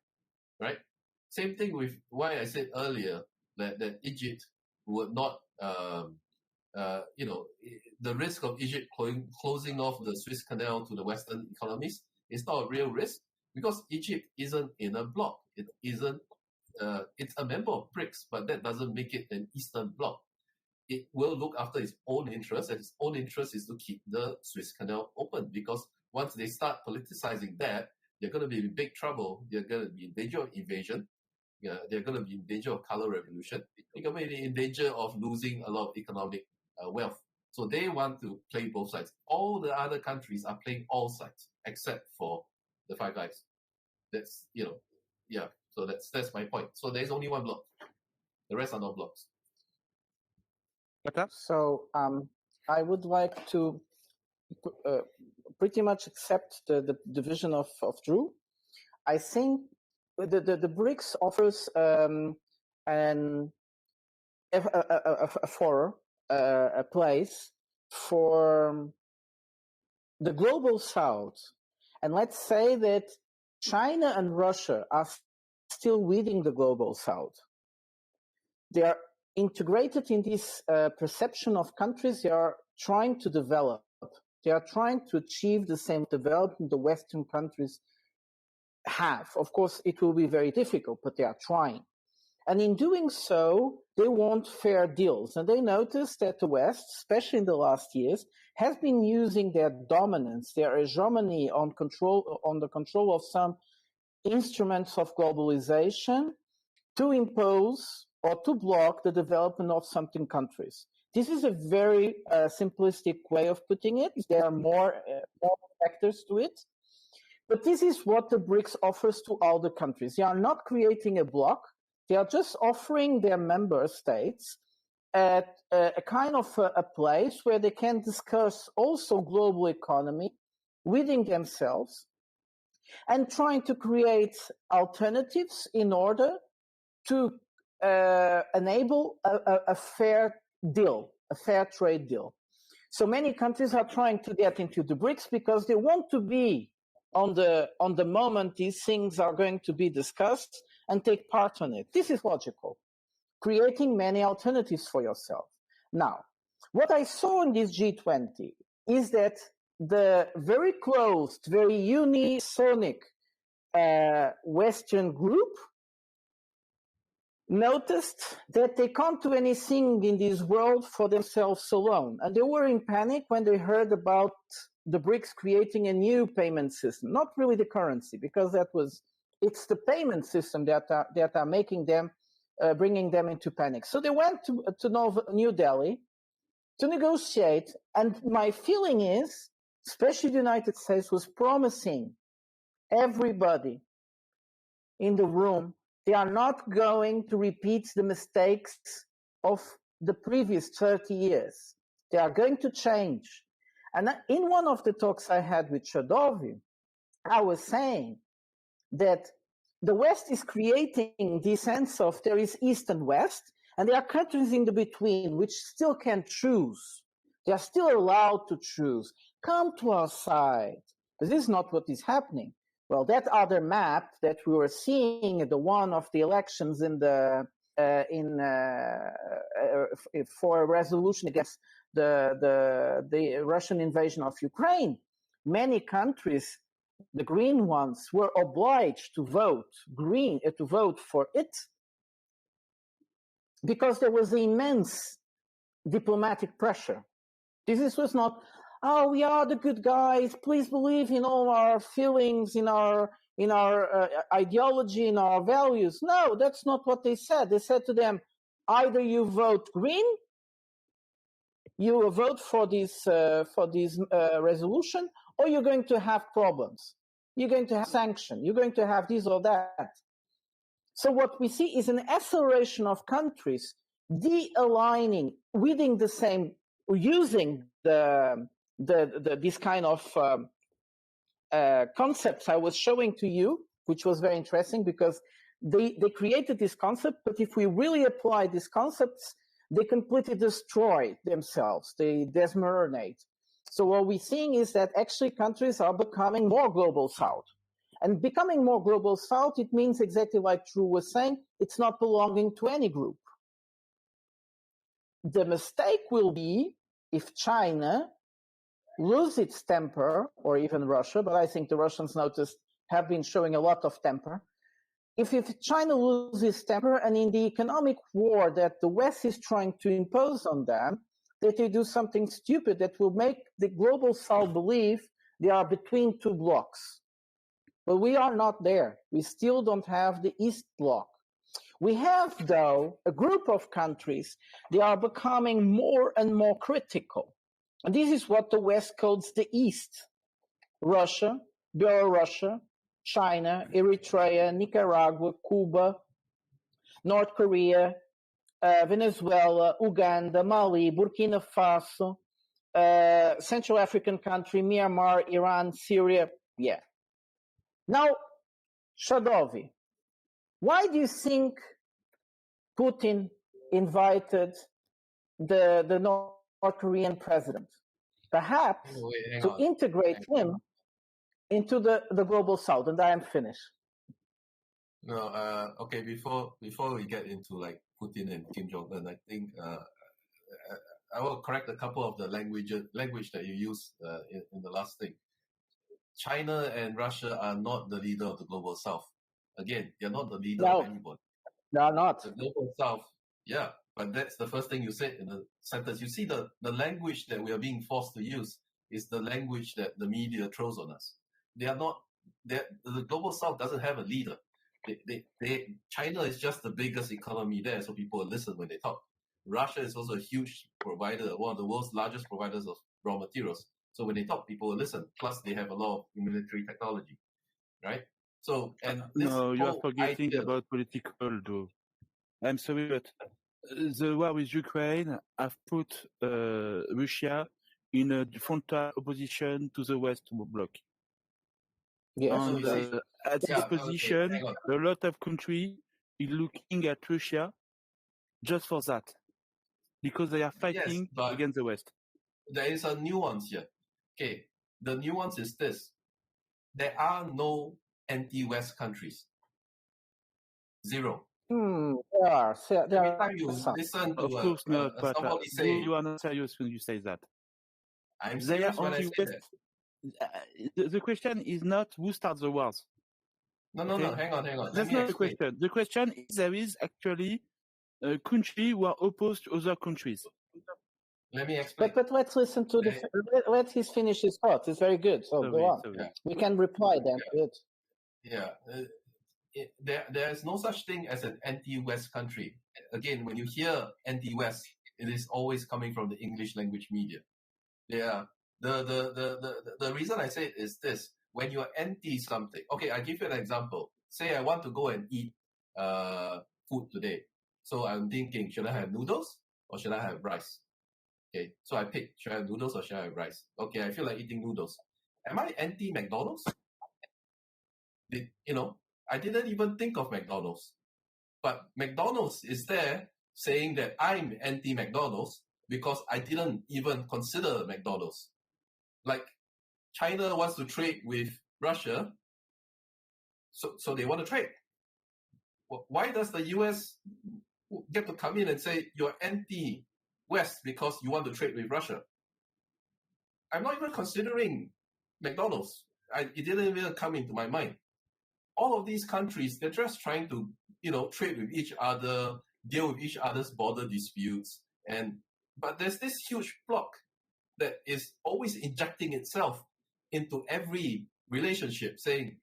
right? Same thing with why I said earlier that Egypt would not, the risk of Egypt closing off the Suez Canal to the Western economies is not a real risk, because Egypt isn't in a bloc. It isn't. It's a member of BRICS, but that doesn't make it an Eastern bloc. It will look after its own interests, and its own interest is to keep the Suez Canal open, because once they start politicizing that, they're going to be in big trouble. They're going to be in danger of invasion. They're going to be in danger of color revolution. They're going to be in danger of losing a lot of economic wealth. So they want to play both sides. All the other countries are playing all sides, except for the Five Eyes. That's So that's my point. So there's only one bloc. The rest are not blocs. So I would like to pretty much accept the division of Drew. I think the BRICS offers a place for the global South. And let's say that China and Russia are still leading the global South. They are integrated in this perception of countries they are trying to develop. They are trying to achieve the same development the Western countries have. Of course, it will be very difficult, but they are trying. And in doing so, they want fair deals. And they notice that the West, especially in the last years, has been using their dominance, their hegemony on the control of some instruments of globalization to impose or to block the development of certain countries. This is a very simplistic way of putting it. There are more factors to it. But this is what the BRICS offers to all the countries. They are not creating a bloc. They are just offering their member states a kind of a place where they can discuss also global economy within themselves and trying to create alternatives in order to enable a fair deal, a fair trade deal. So many countries are trying to get into the BRICS because they want to be on the moment these things are going to be discussed and take part in it. This is logical, creating many alternatives for yourself. Now, what I saw in this G20 is that the very closed, very unisonic Western group noticed that they can't do anything in this world for themselves alone. And they were in panic when they heard about the BRICS creating a new payment system, not really the currency, because it's the payment system that are making them, bringing them into panic. So they went to New Delhi to negotiate, and my feeling is, especially the United States was promising everybody in the room they are not going to repeat the mistakes of the previous 30 years. They are going to change. And in one of the talks I had with Shadowi, I was saying that the West is creating this sense of there is East and West, and there are countries in the between which still can choose. They are still allowed to choose. Come to our side. But this is not what is happening. Well, that other map that we were seeing, the one of the elections for a resolution against the Russian invasion of Ukraine, many countries, the green ones, were obliged to vote for it because there was immense diplomatic pressure. This was not, oh, we are the good guys, please believe in all our feelings, in our ideology, in our values. No, that's not what they said. They said to them, either you vote green, you vote for this resolution, or you're going to have problems. You're going to have sanction. You're going to have this or that. So what we see is an acceleration of countries de-aligning within the same, using this kind of concepts I was showing to you, which was very interesting because they created this concept, but if we really apply these concepts, they completely destroy themselves. They desmoronate. So what we're seeing is that actually countries are becoming more global south. And becoming more global south, it means exactly like Drew was saying, it's not belonging to any group. The mistake will be if China lose its temper, or even Russia, but I think the Russians have been showing a lot of temper. If China loses temper, and in the economic war that the West is trying to impose on them, that they do something stupid that will make the global South believe they are between two blocks. But we are not there. We still don't have the East Bloc. We have, though, a group of countries, they are becoming more and more critical. And this is what the West calls the East. Russia, Belarus, China, Eritrea, Nicaragua, Cuba, North Korea, Venezuela, Uganda, Mali, Burkina Faso, Central African country, Myanmar, Iran, Syria. Yeah. Now, Shadowi, why do you think Putin invited the North Korean president? Perhaps to integrate him into the global South, and I am finished. No, okay. Before we get into like Putin and Kim Jong-un, I think I will correct a couple of the language that you used in the last thing. China and Russia are not the leader of the global South. Again, they're not the leader of anybody. They are not. The global South, yeah, but that's the first thing you said in the sentence. You see, the language that we are being forced to use is the language that the media throws on us. They are not. The global South doesn't have a leader. China is just the biggest economy there, so people listen when they talk. Russia is also a huge provider, one of the world's largest providers of raw materials. So when they talk, people will listen. Plus, they have a lot of military technology, right? So, and no, you are forgetting about political, though. I'm sorry, but the war with Ukraine have put Russia in a frontal opposition to the West Bloc. Yes. And at this position, a lot of countries is looking at Russia just for that, because they are fighting against the West. There is a nuance here. Okay, the nuance is this. There are no anti-West countries. Zero. There are. Every time you listen to somebody say... You are not serious when you say that. I'm serious when I say that. The question is not who starts the wars. No, hang on. That's not the question. The question is there is actually a country who are opposed to other countries. Let me explain. But let's listen to let him finish his thoughts. It's very good. So go on. Yeah. We can reply then. Good. Yeah. There is no such thing as an anti-West country. Again, when you hear anti-West, it is always coming from the English language media. Yeah. The reason I say it is this: when you are anti something, okay, I give you an example. Say I want to go and eat food today. So I'm thinking, should I have noodles or should I have rice? Okay, so I pick, should I have noodles or should I have rice? Okay, I feel like eating noodles. Am I anti McDonald's? I didn't even think of McDonald's. But McDonald's is there saying that I'm anti McDonald's because I didn't even consider McDonald's. Like China wants to trade with Russia, so they want to trade. Why does the US get to come in and say you're anti-West because you want to trade with Russia? I'm not even considering McDonald's. It didn't even come into my mind. All of these countries, they're just trying to, trade with each other, deal with each other's border disputes. But there's this huge bloc that is always injecting itself into every relationship, saying,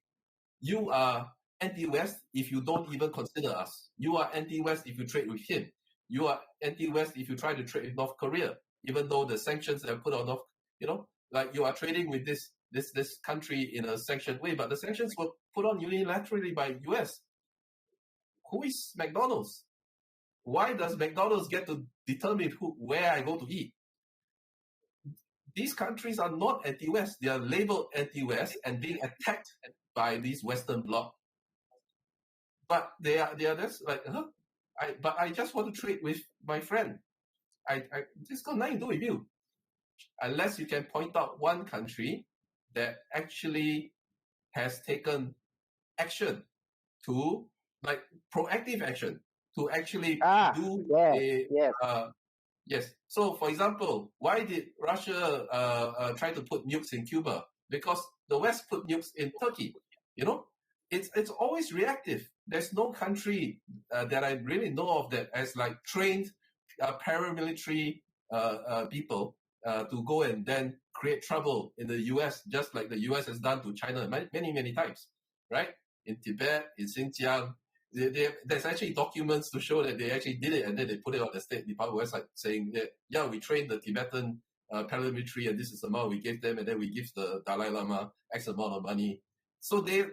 you are anti-West if you don't even consider us. You are anti-West if you trade with him. You are anti-West if you try to trade with North Korea, even though the sanctions are put on North, like you are trading with this country in a sanctioned way, but the sanctions were put on unilaterally by US. Who is McDonald's? Why does McDonald's get to determine where I go to eat? These countries are not anti-West. They are labeled anti-West and being attacked by these Western bloc. But they are just like, but I just want to trade with my friend. It's got nothing to do with you. Unless you can point out one country that actually has taken action to, like, proactive action to actually do yes. So, for example, why did Russia try to put nukes in Cuba? Because the West put nukes in Turkey. It's always reactive. There's no country that I really know of that has like trained paramilitary people to go and then create trouble in the US, just like the US has done to China many, many times, right? In Tibet, in Xinjiang, there's actually documents to show that they actually did it, and then they put it on the State Department website saying that, yeah, we trained the Tibetan paramilitary, and this is the amount we gave them, and then we give the Dalai Lama X amount of money. So the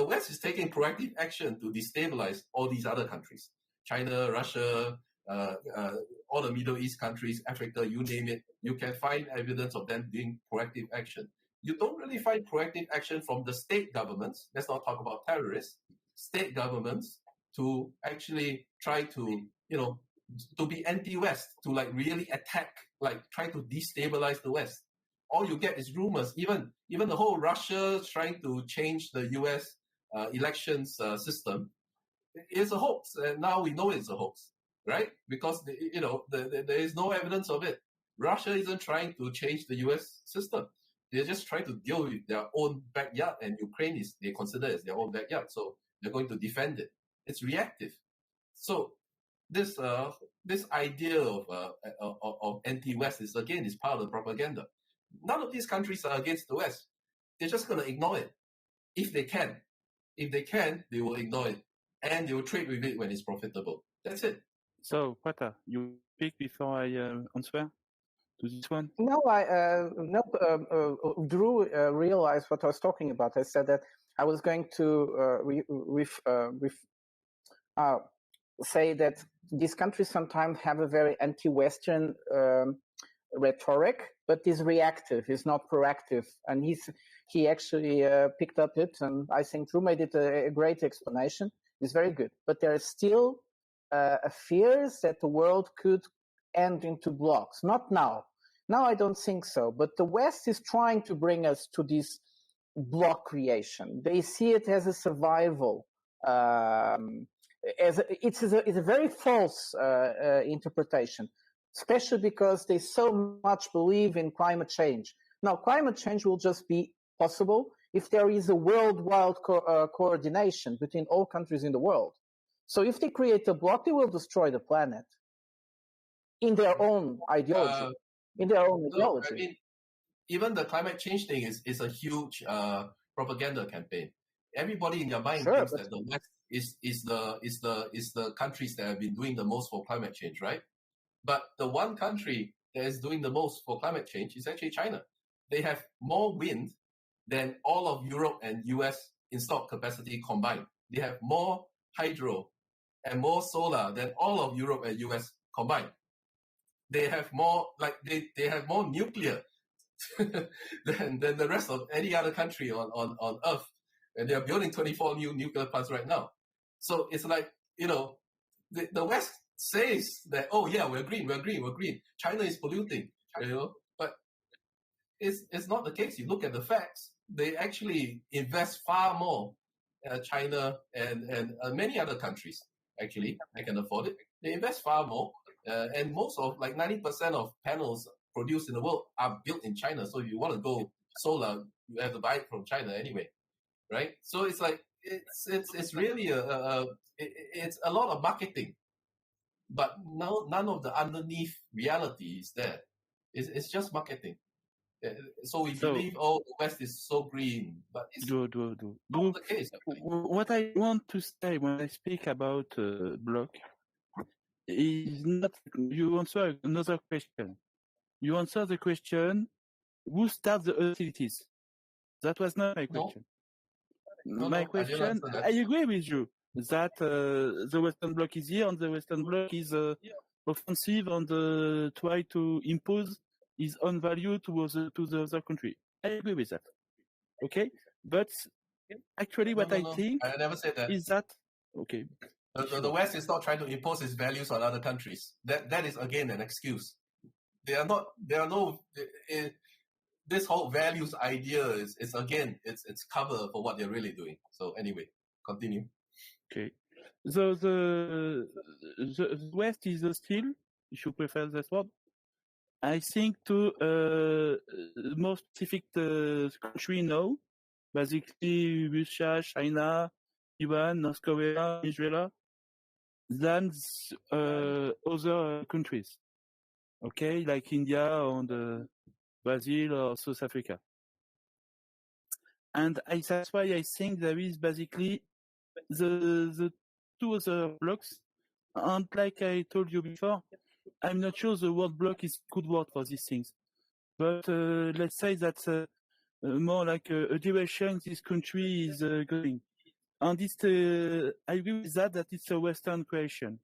West is taking proactive action to destabilize all these other countries. China, Russia, all the Middle East countries, Africa, you name it. You can find evidence of them doing proactive action. You don't really find proactive action from the state governments. Let's not talk about terrorists. State governments to actually try to, to be anti-West, to like really attack, like try to destabilize the West. All you get is rumors. Even the whole Russia trying to change the US elections system is a hoax, and now we know it's a hoax, right? Because there is no evidence of it. Russia isn't trying to change the US system. They're just trying to deal with their own backyard, and Ukraine they consider as their own backyard, so they're going to defend it. It's reactive. So this idea of anti-West is part of the propaganda. None of these countries are against the West. They're just going to ignore it if they can. If they can, they will ignore it, and they will trade with it when it's profitable. That's it. So, Prata, you speak before I answer to this one? No, Drew realized what I was talking about. I said that I was going to say that these countries sometimes have a very anti-Western rhetoric, but is reactive, is not proactive. And he actually picked up it, and I think Drew made it a great explanation. It's very good. But there is still fears that the world could end into blocks. Not now. Now I don't think so. But the West is trying to bring us to this block creation. They see it as a survival. It's a very false interpretation, especially because they so much believe in climate change. Now, climate change will just be possible if there is a worldwide coordination between all countries in the world. So if they create a bloc, they will destroy the planet in their own ideology. in their own No, ideology. I mean, even the climate change thing is a huge propaganda campaign. Everybody in their mind thinks that the West is the countries that have been doing the most for climate change, right? But the one country that is doing the most for climate change is actually China. They have more wind than all of Europe and US installed capacity combined. They have more hydro and more solar than all of Europe and US combined. They have more, like they have more nuclear than the rest of any other country on Earth. And they are building 24 new nuclear plants right now. So it's like, the West says that, oh yeah, we're green. China is polluting, but it's not the case. You look at the facts. They actually invest far more, China and many other countries, actually, they can afford it. They invest far more. And most of, like 90% of panels produced in the world are built in China. So if you want to go solar, you have to buy it from China anyway, right? So it's like, it's really it's a lot of marketing, but none of the underneath reality is there. It's just marketing. So we believe, the West is so green, but it's not the case. What I want to say when I speak about Bloc is not, you answer another question. You answer the question, who starts the hostilities? That was not my question. My question, I agree with you that the Western Bloc is here and the Western Bloc is offensive and try to impose his own value to the other country. I agree with that. Okay? But actually what I think I never said that. Is that okay? The West is not trying to impose its values on other countries. That is again an excuse. This whole values idea is it's cover for what they're really doing. So anyway, continue. Okay. The West is hostile, if you prefer that word. I think to more specific country now, basically Russia, China, Iran, North Korea, Israel, than other countries. Okay, like India and Brazil or South Africa. And that's why I think there is basically the two other blocks. And like I told you before, I'm not sure the word bloc is a good word for these things. But let's say that's more like a direction this country is going. And it's, I agree with that it's a Western creation.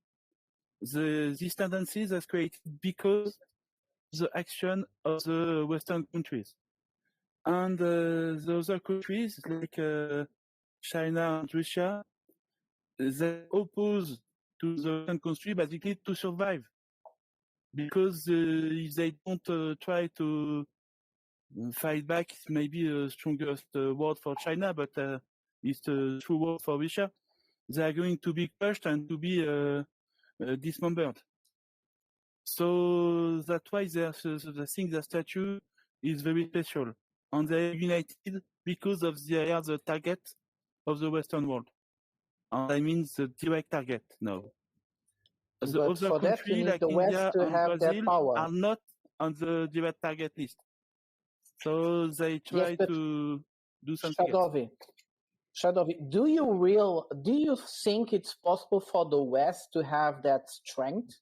These tendencies are created because the action of the Western countries. And the other countries, like China and Russia, they oppose to the Western country basically to survive. Because if they don't try to fight back, it's maybe the strongest word for China, but it's a true word for Russia. They are going to be crushed and to be dismembered. So that's why the thing, the statue is very special. And they are united because they are the target of the Western world. And I mean the direct target now. The but other for that, you countries need like the West India to and have that Brazil power. are not on the direct target list. So they try to do something else. Shadowi, do you think it's possible for the West to have that strength?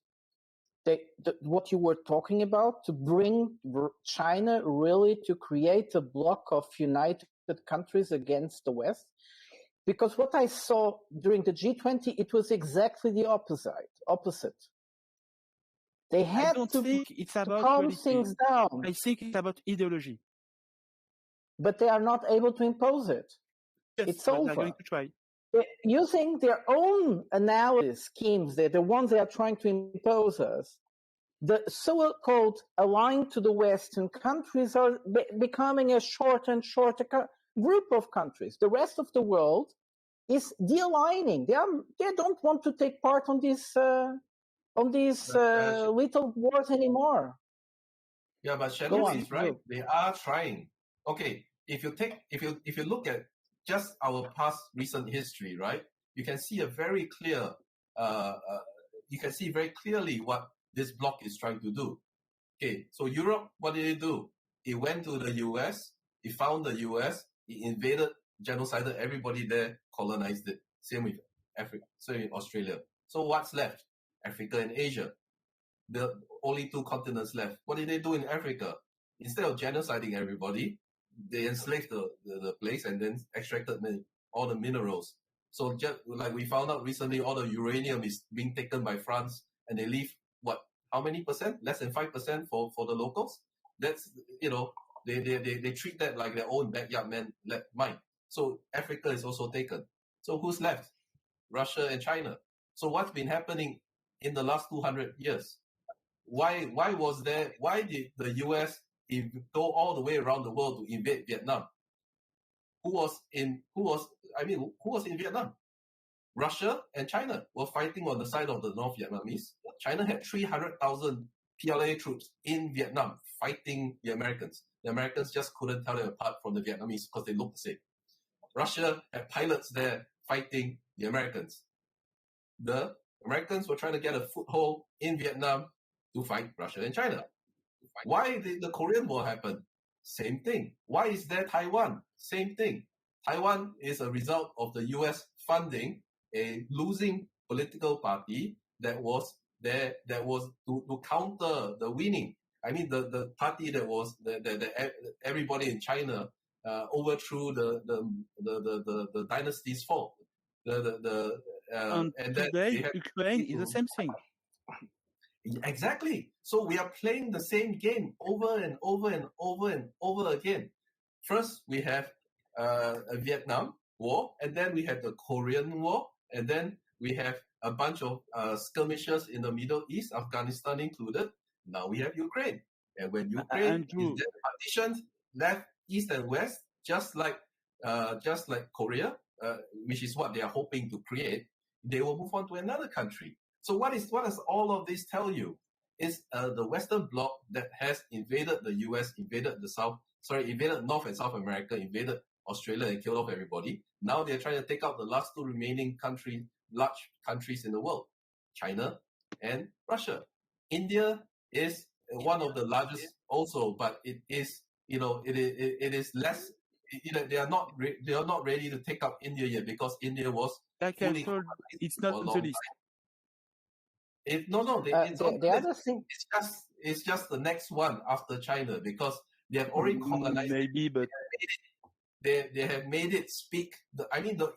What you were talking about, to bring China really to create a bloc of united countries against the West? Because what I saw during the G20, it was exactly the opposite. They had to calm things down. I think it's about ideology. But they are not able to impose it. Yes, it's over. They're going to try. They're using their own analysis schemes. They're the ones they are trying to impose us. The so-called aligned to the Western countries are becoming a shorter and shorter group of countries. The rest of the world is de-aligning. They don't want to take part on these little wars anymore. Yeah, but Shadowi is right. They are trying. Okay, if you look at just our past recent history, right, you can see very clearly what this bloc is trying to do. Okay, so Europe, what did it do? It went to the US, it found the US, it invaded, genocided everybody there, colonized it. Same with Africa, same with Australia. So what's left? Africa and Asia. The only two continents left. What did they do in Africa? Instead of genociding everybody, they enslaved the place and then extracted all the minerals. So just like we found out recently, all the uranium is being taken by France, and they leave what? How many percent? Less than 5% for the locals. That's, you know, they treat that like their own backyard mine. So Africa is also taken. So who's left? Russia and China. So what's been happening in the last 200 years? Why did the US go all the way around the world to invade Vietnam? Who was in Vietnam? Russia and China were fighting on the side of the North Vietnamese. China had 300,000 PLA troops in Vietnam fighting the Americans. The Americans just couldn't tell them apart from the Vietnamese because they looked the same. Russia had pilots there fighting the Americans. The Americans were trying to get a foothold in Vietnam to fight Russia and China. Why did the Korean War happen? Same thing. Why is there Taiwan? Same thing. Taiwan is a result of the US funding a losing political party that was there, that was to counter the winning. I mean, the party that was that everybody in China overthrew the dynasty's fall. And today, Ukraine is the same thing. Exactly. So we are playing the same game over and over and over and over again. First, we have a Vietnam War, and then we have the Korean War, and then we have a bunch of skirmishes in the Middle East, Afghanistan included. Now we have Ukraine. And when Ukraine is partitioned left, east, and west, just like Korea, which is what they are hoping to create, they will move on to another country. So what does all of this tell you? It's the Western Bloc that has invaded the US, invaded North and South America, invaded Australia and killed off everybody. Now they're trying to take out the last two remaining large countries in the world, China and Russia. India is one of the largest also, but it is less. They are not ready to take up India yet because India was fully it's not on the list. The other thing, it's just the next one after China because they have already colonized. Maybe, but they have made it speak. The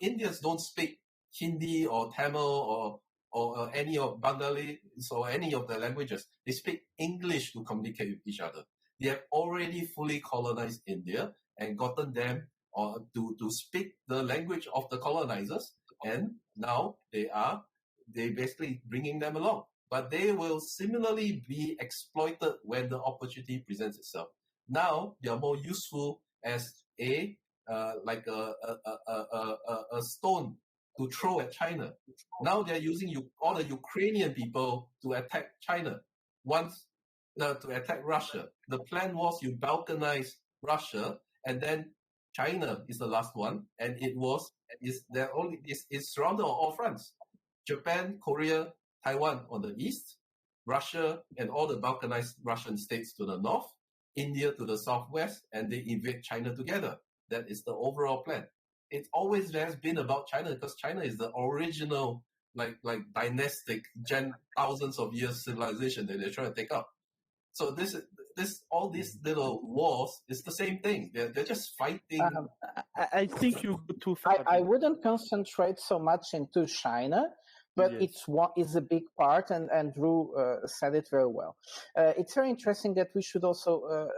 Indians don't speak Hindi or Tamil or any of Bengali or any of the languages. They speak English to communicate with each other. They have already fully colonized India and gotten them to speak the language of the colonizers, and now they basically bringing them along. But they will similarly be exploited when the opportunity presents itself. Now they are more useful as a stone to throw at China. Now they are using all the Ukrainian people to attack China. To attack Russia. The plan was you balkanize Russia, and then China is the last one, and it's surrounded on all fronts. Japan, Korea, Taiwan on the east, Russia and all the balkanized Russian states to the north, India to the southwest, and they invade China together. That is the overall plan. It always has been about China because China is the original, like dynastic, thousands of years civilization that they're trying to take up. So all these little wars is the same thing. They're just fighting. I think you go too far. I wouldn't concentrate so much into China, but yes. it's a big part, and Drew said it very well. It's very interesting that we should also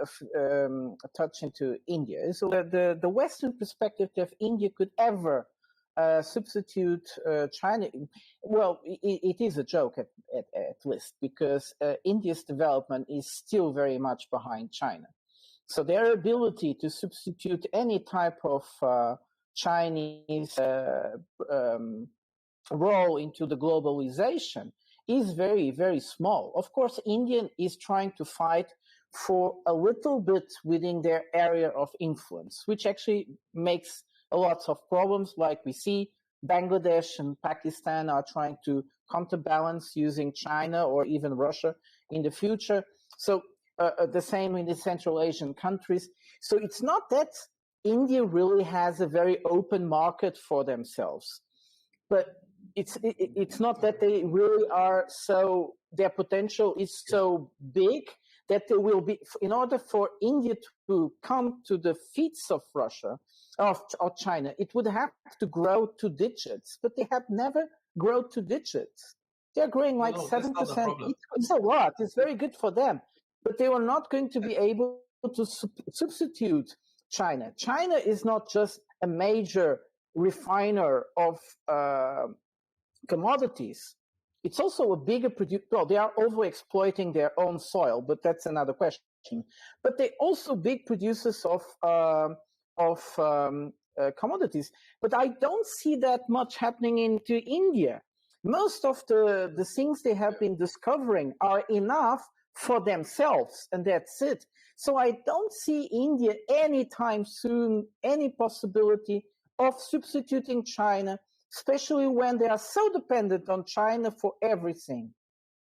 touch into India. So the Western perspective that India could ever substitute China, well, it is a joke at least, because India's development is still very much behind China. So their ability to substitute any type of Chinese role into the globalization is very, very small. Of course, India is trying to fight for a little bit within their area of influence, which actually makes a lot of problems. Like we see, Bangladesh and Pakistan are trying to counterbalance using China or even Russia in the future. So the same in the Central Asian countries. So it's not that India really has a very open market for themselves, but it's not that they really are so, their potential is so big that they will be, in order for India to come to the feet of Russia, or China, it would have to grow 2 digits, but they have never grown 2 digits. They're growing like 7%. It's a lot. It's very good for them, but they are not going to be able to substitute China. China is not just a major refiner of commodities. It's also a bigger producer. Well, they are overexploiting their own soil, but that's another question. But they're also big producers of commodities. But I don't see that much happening into India. Most of the things they have been discovering are enough for themselves, and that's it. So I don't see India anytime soon any possibility of substituting China, especially when they are so dependent on China for everything,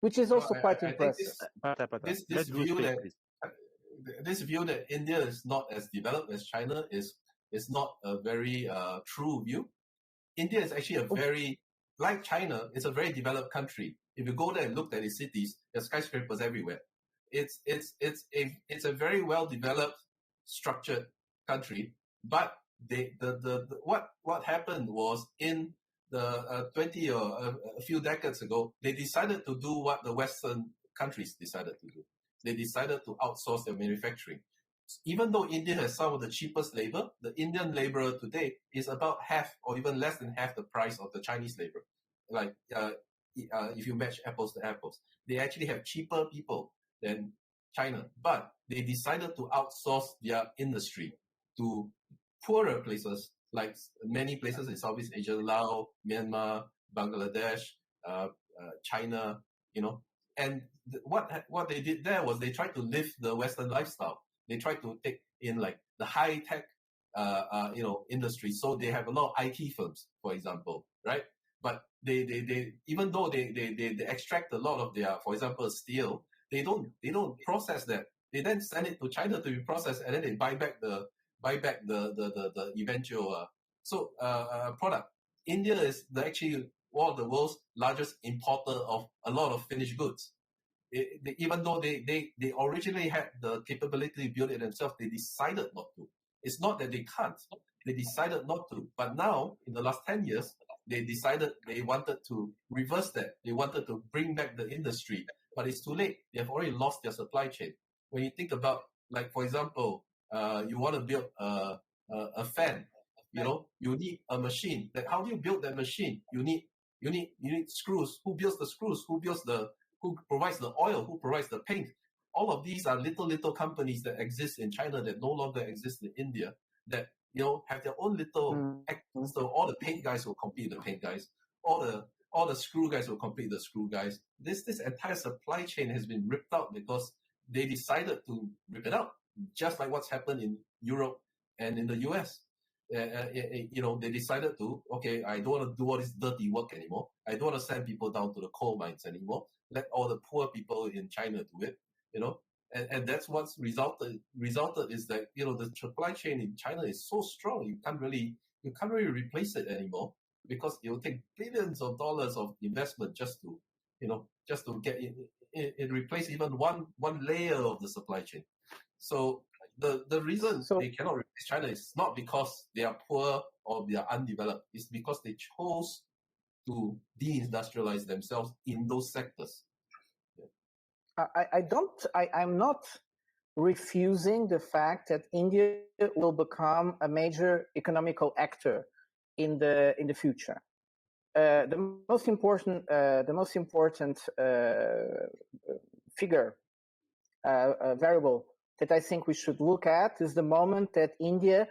which is also quite impressive. This view that India is not as developed as China is not a very true view. India is actually a very, like China, it's a very developed country. If you go there and look at its cities, there's skyscrapers everywhere. It's a very well developed, structured country, but what happened was in the 20 or a few decades ago, they decided to do what the Western countries decided to do. They decided to outsource their manufacturing. Even though India has some of the cheapest labor, the Indian laborer today is about half or even less than half the price of the Chinese labor. Like if you match apples to apples, they actually have cheaper people than China, but they decided to outsource their industry to poorer places, like many places in Southeast Asia, Laos, Myanmar, Bangladesh, China, and what they did there was they tried to live the Western lifestyle. They tried to take in like the high tech, industry. So they have a lot of IT firms, for example, right? But they even though they extract a lot of their, for example, steel, they don't process that. They then send it to China to be processed, and then they buy back the eventual product. India is actually one of the world's largest importer of a lot of finished goods. Even though they originally had the capability to build it themselves, they decided not to. It's not that they can't. They decided not to. But now, in the last 10 years, they decided they wanted to reverse that. They wanted to bring back the industry. But it's too late. They have already lost their supply chain. When you think about, like, for example, you want to build a fan, you need a machine. How do you build that machine? You need screws. Who builds the screws? Who provides the oil? Who provides the paint? All of these are little companies that exist in China that no longer exist in India, that have their own little actors. So all the paint guys will compete with the paint guys. All the screw guys will compete with the screw guys. This entire supply chain has been ripped out because they decided to rip it out, just like what's happened in Europe and in the US. They decided to, okay, I don't want to do all this dirty work anymore. I don't want to send people down to the coal mines anymore. Let all the poor people in China do it, and that's what's resulted is that, the supply chain in China is so strong, you can't really replace it anymore, because it will take billions of dollars of investment just to get it replace even one layer of the supply chain. So the reason they cannot replace China is not because they are poor or they are undeveloped. It's because they chose to deindustrialize themselves in those sectors. I'm not refusing the fact that India will become a major economical actor in the future. The most important figure, variable that I think we should look at is the moment that India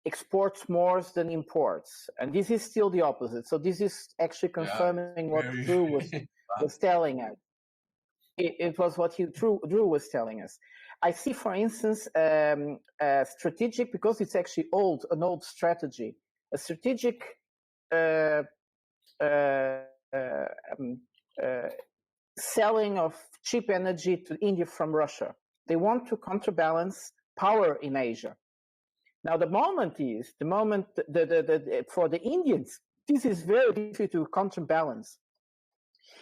exports more than imports, and this is still the opposite. So this is actually confirming what Drew was telling us. It was what Drew was telling us. I see, for instance, strategic, because it's actually an old strategy, a strategic selling of cheap energy to India from Russia. They want to counterbalance power in Asia. Now, the moment for the Indians, this is very difficult to counterbalance.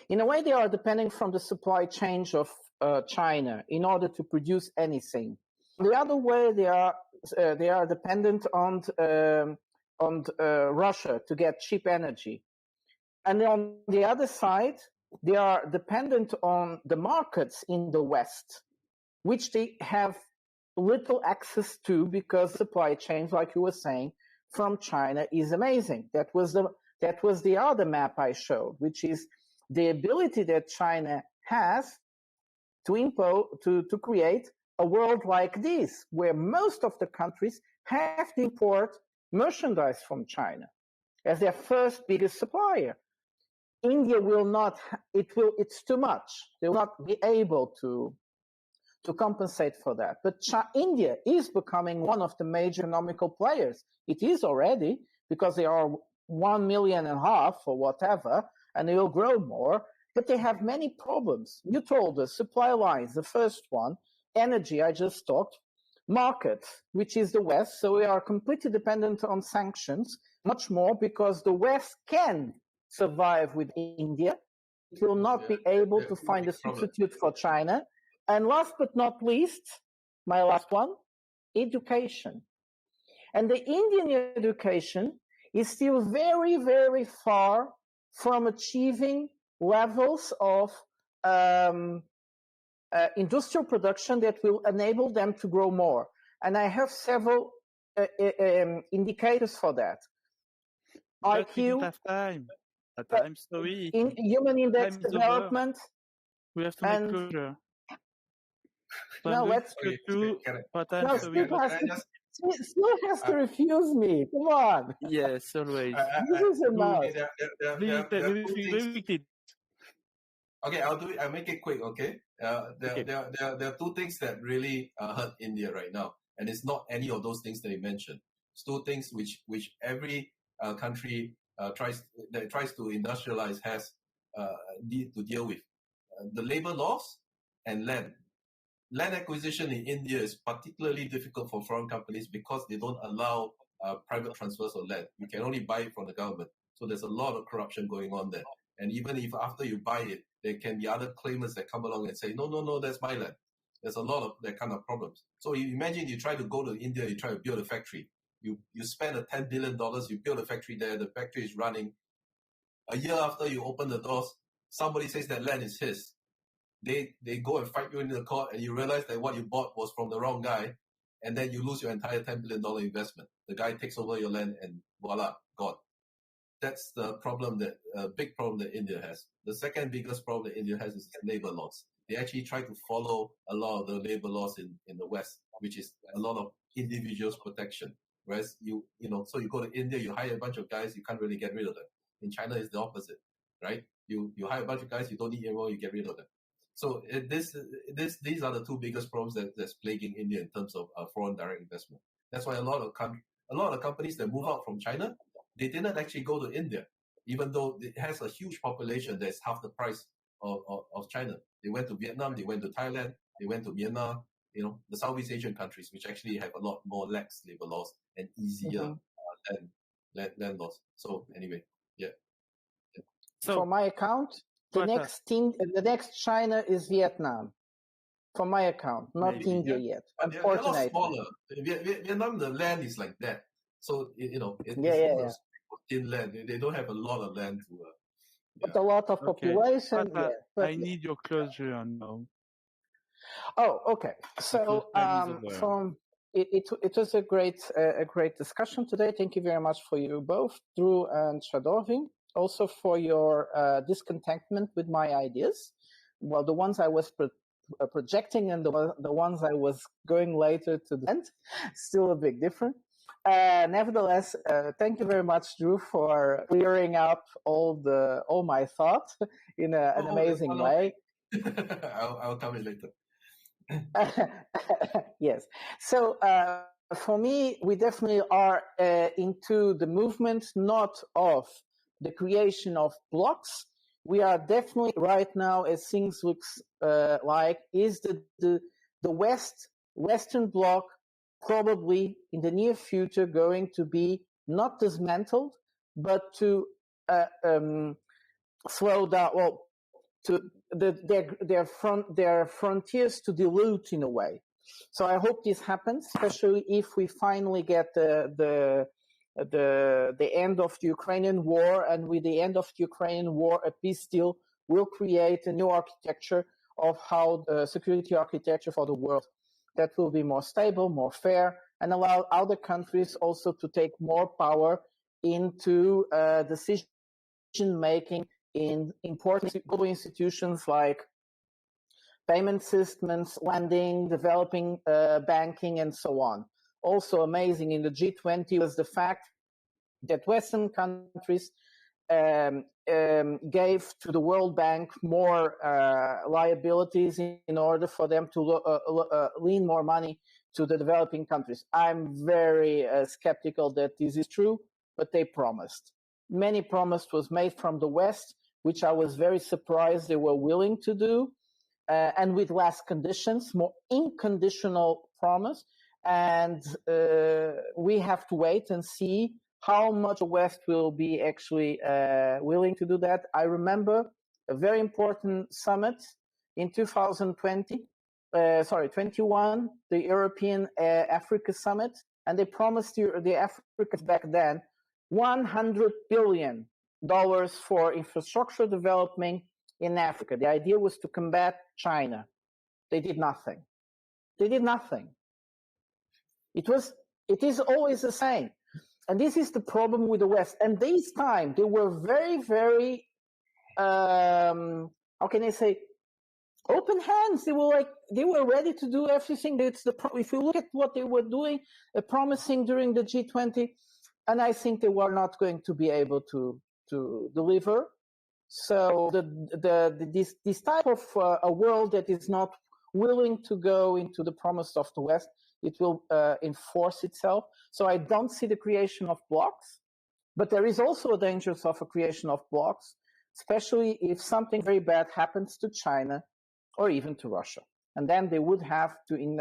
In a way, they are depending from the supply chain of China in order to produce anything. The other way, they are dependent on Russia to get cheap energy. And on the other side, they are dependent on the markets in the West, which they have little access to because supply chains, like you were saying, from China is amazing. That was the other map I showed, which is the ability that China has to create a world like this, where most of the countries have to import merchandise from China as their first biggest supplier. India will not, it's too much. They will not be able to compensate for that. But India is becoming one of the major economical players. It is already, because they are 1.5 million or whatever, and they will grow more, but they have many problems. You told us supply lines, the first one, energy, I just talked, market, which is the West, so we are completely dependent on sanctions, much more because the West can survive with India. It will not be able to find a substitute for China. And last but not least, my last one, education. And the Indian education is still very, very far from achieving levels of industrial production that will enable them to grow more. And I have several indicators for that. IQ, in human index development. We have to make closure. No, let's Still has to refuse me. Come on. Yes, always. This is a mouse. Okay, I'll do it. I'll make it quick. Okay. There are two things that really hurt India right now, and it's not any of those things that you mentioned. It's two things which every country tries to industrialize has to deal with: the labor laws and land. Land acquisition in India is particularly difficult for foreign companies because they don't allow private transfers of land. You can only buy it from the government. So there's a lot of corruption going on there. And even if after you buy it, there can be other claimants that come along and say, no, that's my land. There's a lot of that kind of problems. So you imagine you try to go to India, you try to build a factory. You spend $10 billion, you build a factory there, the factory is running. A year after you open the doors, somebody says that land is his. They go and fight you in the court, and you realize that what you bought was from the wrong guy, and then you lose your entire $10 billion investment. The guy takes over your land, and voila, gone. That's the problem big problem that India has. The second biggest problem that India has is labor laws. They actually try to follow a lot of the labor laws in the West, which is a lot of individuals' protection. Whereas so you go to India, you hire a bunch of guys, you can't really get rid of them. In China, it's the opposite, right? You hire a bunch of guys, you don't need anyone, you get rid of them. So these are the two biggest problems that's plaguing India in terms of foreign direct investment. That's why a lot of companies that move out from China, they didn't actually go to India, even though it has a huge population that's half the price of China. They went to Vietnam, they went to Thailand, they went to Myanmar, the Southeast Asian countries, which actually have a lot more lax labor laws and easier land laws. So anyway, yeah. So for my account, the next China is Vietnam. For my account, not maybe, India yet. Unfortunately, they're a lot smaller. Vietnam, the land is like that. So it's thin land. They don't have a lot of land to. But a lot of population. But I need your closure now. Oh, okay. So it was a great discussion today. Thank you very much for you both, Drew and Shadowi. Also for your discontentment with my ideas. Well, the ones I was projecting and the ones I was going later to the end, still a big difference. Nevertheless, thank you very much, Drew, for clearing up all my thoughts in an amazing way. I'll come in later. Yes. So for me, we definitely are into the movement, not of the creation of blocks. We are definitely right now, as things looks like, is the the Western Bloc probably in the near future going to be not dismantled, but to slow down, well, to their frontiers to dilute in a way. So I hope this happens, especially if we finally get the end of the Ukrainian war, and with the end of the Ukrainian war, a peace deal will create a new architecture of how the security architecture for the world that will be more stable, more fair, and allow other countries also to take more power into decision making in important global institutions like payment systems, lending, developing banking, and so on. Also amazing in the G20 was the fact that Western countries gave to the World Bank more liabilities in order for them to lend more money to the developing countries. I'm very skeptical that this is true, but they promised. Many promises was made from the West, which I was very surprised they were willing to do, and with less conditions, more unconditional promise. And we have to wait and see how much the West will be actually willing to do that. I remember a very important summit in 2021, the European Africa Summit, and they promised the Africans back then $100 billion for infrastructure development in Africa. The idea was to combat China. They did nothing. They did nothing. It is always the same. And this is the problem with the West. And this time they were very, very, how can I say, open hands. They were ready to do everything. If you look at what they were doing, promising during the G20, and I think they were not going to be able to deliver. So this type of a world that is not willing to go into the promise of the West, it will enforce itself. So I don't see the creation of blocs, but there is also a danger of a creation of blocs, especially if something very bad happens to China or even to Russia, and then they would have to, in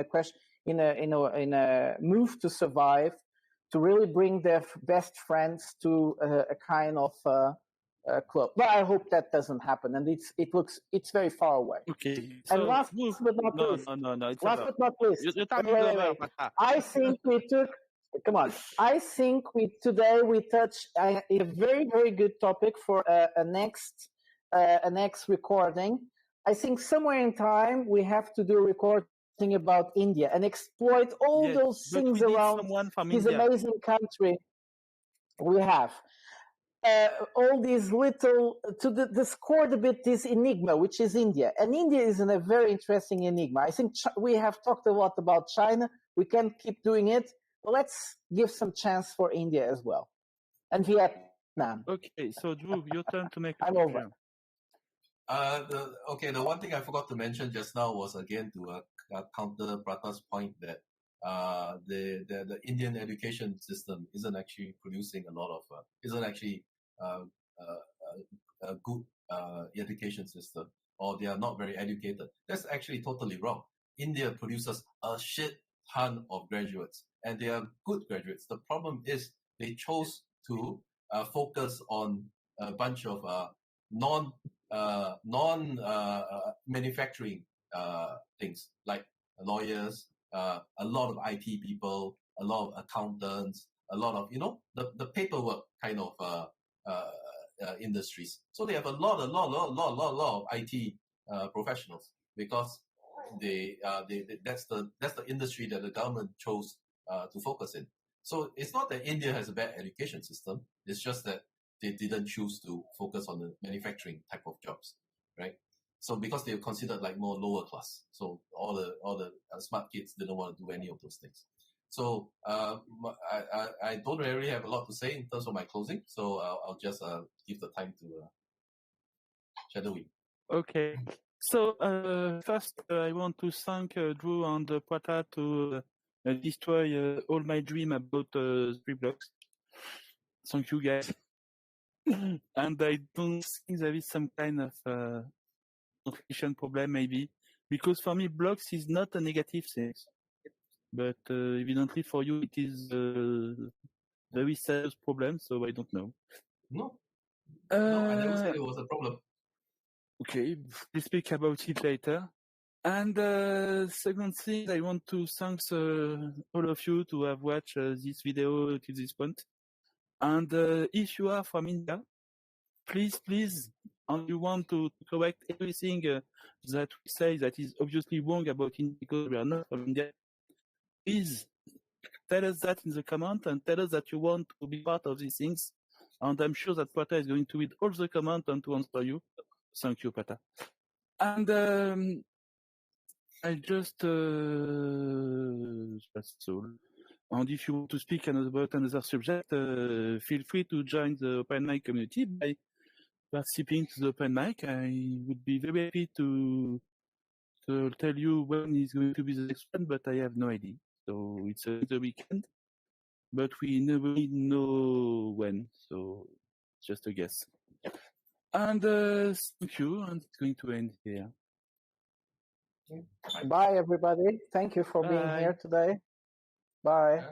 a move to survive, to really bring their best friends to a kind of club. But I hope that doesn't happen, and it's very far away. Okay. So, and last but not least, last but not least, wait. I think we took. Come on. I think today we touched a very, very good topic for a next recording. I think somewhere in time we have to do a recording about India and exploit all those things around this amazing country we have. All these little, to discord a bit this enigma, which is India. And India is a very interesting enigma. I think we have talked a lot about China. We can keep doing it. But let's give some chance for India as well. And Vietnam. Okay, so Drew, your turn to make I'm over. The one thing I forgot to mention just now was again to counter Prata's point that the Indian education system isn't actually producing a lot of isn't actually a good education system, or they are not very educated. That's actually totally wrong. India produces a shit ton of graduates, and they are good graduates. The problem is they chose to focus on a bunch of non manufacturing things like lawyers, a lot of IT people, a lot of accountants, a lot of the paperwork kind of industries. So they have a lot of IT professionals because that's the industry that the government chose to focus in. So it's not that India has a bad education system. It's just that they didn't choose to focus on the manufacturing type of jobs, right? So because they're considered like more lower class, so all the smart kids didn't want to do any of those things. So I don't really have a lot to say in terms of my closing. So I'll just give the time to Shadowi. Okay. So first, I want to thank Drew and Prata to destroy all my dream about 3 blocks. Thank you, guys. And I don't think there is some kind of nutrition problem, maybe, because for me, Blocs is not a negative thing, but evidently for you it is a very serious problem. So I don't know. No, I never said it was a problem. Okay, we'll speak about it later. And second thing, I want to thank all of you to have watched this video to this point. And if you are from India, please, and you want to correct everything that we say that is obviously wrong about India because we are not from India, please tell us that in the comment and tell us that you want to be part of these things. And I'm sure that Prata is going to read all the comments and to answer you. Thank you, Prata. And I just that's all. And if you want to speak about another subject, feel free to join the open mic community by participating to the open mic. I would be very happy to tell you when is going to be the next one, but I have no idea. So it's the weekend, but we never know when. So it's just a guess. And thank you, and it's going to end here. Bye, everybody. Thank you for being here today. Bye.